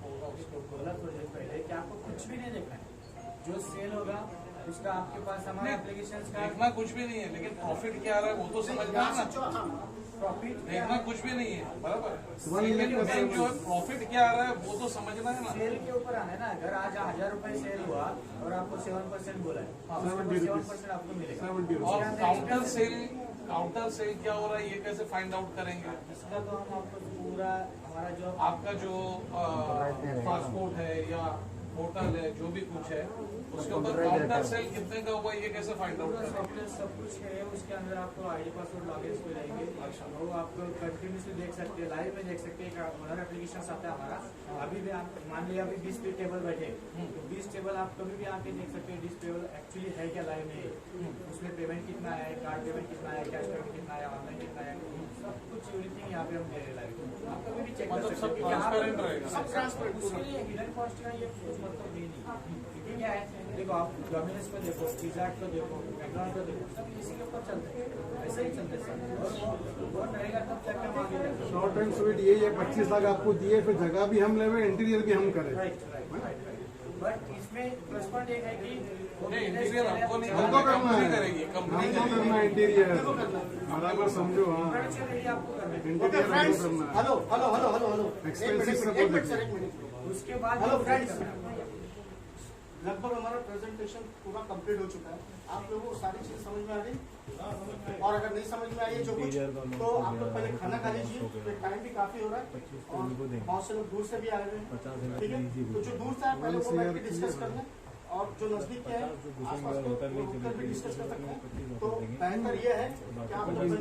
होगा उसके ऊपर? बोला थोड़ी देर पहले कि आपको कुछ भी नहीं देखना है, जो सेल होगा उसका आपके पास हमारे एप्लीकेशन का देखना कुछ भी नहीं है, लेकिन प्रॉफिट क्या आ रहा है वो तो समझना है ना। प्रॉफिट देखना कुछ भी नहीं है, बराबर, One lakh लेकिन का मेन जो है प्रॉफिट क्या आ रहा है वो तो समझना है ना। सेल के ऊपर आना है ना। अगर आज 1000 रुपए सेल हुआ और आपको 7% बोला है, हाँ, 7% आपको मिलेगा। 70 और काउंटर सेल क्या हो रहा है ये कैसे फाइंड आउट करेंगे? इसका तो हम आपको पूरा हमारा जो आपका जो पासपोर्ट है या होटल है जो भी कुछ है उसके ऊपर काउंटर सेल कितने का हुआ ये कैसे फाइंड आउट करेंगे? सॉफ्टवेयर सब कुछ है, उसके अंदर आपको आईडी पासवर्ड लॉगिन पे रहेंगे, वो आपको कंटिन्यूसली देख सकते हैं, लाइव में देख सकते हैं। ओनर एप्लीकेशन आता है हमारा, अभी भी आप मान लिया अभी 20 टेबल बैठे तो 20 टेबल आप कभी भी आके देख सकते हैं 20 टेबल एक्चुअली है क्या लाइव में, उसमें पेमेंट कितना है, कार्ड पेमेंट कितना है, कैश पेमेंट कितना है, ऑनलाइन कितना है, सब कुछ एवरीथिंग यहाँ पे हम दे रहे लाइव। आप कभी भी चेक कर मतलब सब सकते हैं। ट्रांसपेरेंट रहेगा। सब ट्रांसपेरेंट, उसके लिए हिडन कॉस्ट का ये कुछ मतलब ही नहीं। ठीक है, देखो आप डोमिनोज को देखो, पिज़्ज़ा हट को देखो, मैकडॉनल्ड को देखो, सब इसी के ऊपर चलते हैं, ऐसे ही चलते हैं सर। और रहेगा तब जाके हम आगे जाएंगे। शॉर्ट एंड स्वीट यही है, 25 लाख आपको दिए, फिर जगह भी हम लेवे, इंटीरियर भी हम करें। Right right right. बट इसमें प्लस पॉइंट एक है कि नहीं, इंटीरियर हमको नहीं हमको करना कंपनी है, करेगी, कंपनी हमको करेगी। करना है इंटीरियर, बराबर समझो। हाँ, प्रोडक्शन एरिया आपको करना है। इंटीरियर हमको फ्रेंड्स, करना है। Hello hello hello hello hello, Expenses सब एक मिनट देखिए। सर, एक मिनट। उसके बाद हेलो फ्रेंड्स, लगभग हमारा प्रेजेंटेशन पूरा कंप्लीट हो चुका है। आप लोगों को सारी चीजें समझ में आ गई? और अगर नहीं समझ में आई है जो कुछ, तो आप लोग पहले खाना खा लीजिए, टाइम भी काफी हो रहा है और बहुत से लोग दूर से भी आए हुए हैं, ठीक है? तो जो दूर से आए पहले वो बैठ के डिस्कस कर लें, और जो नजदीक के हैं आसपास को वो रुक कर भी डिस्कस कर सकते हैं। तो बेहतर ये है कि आप लोग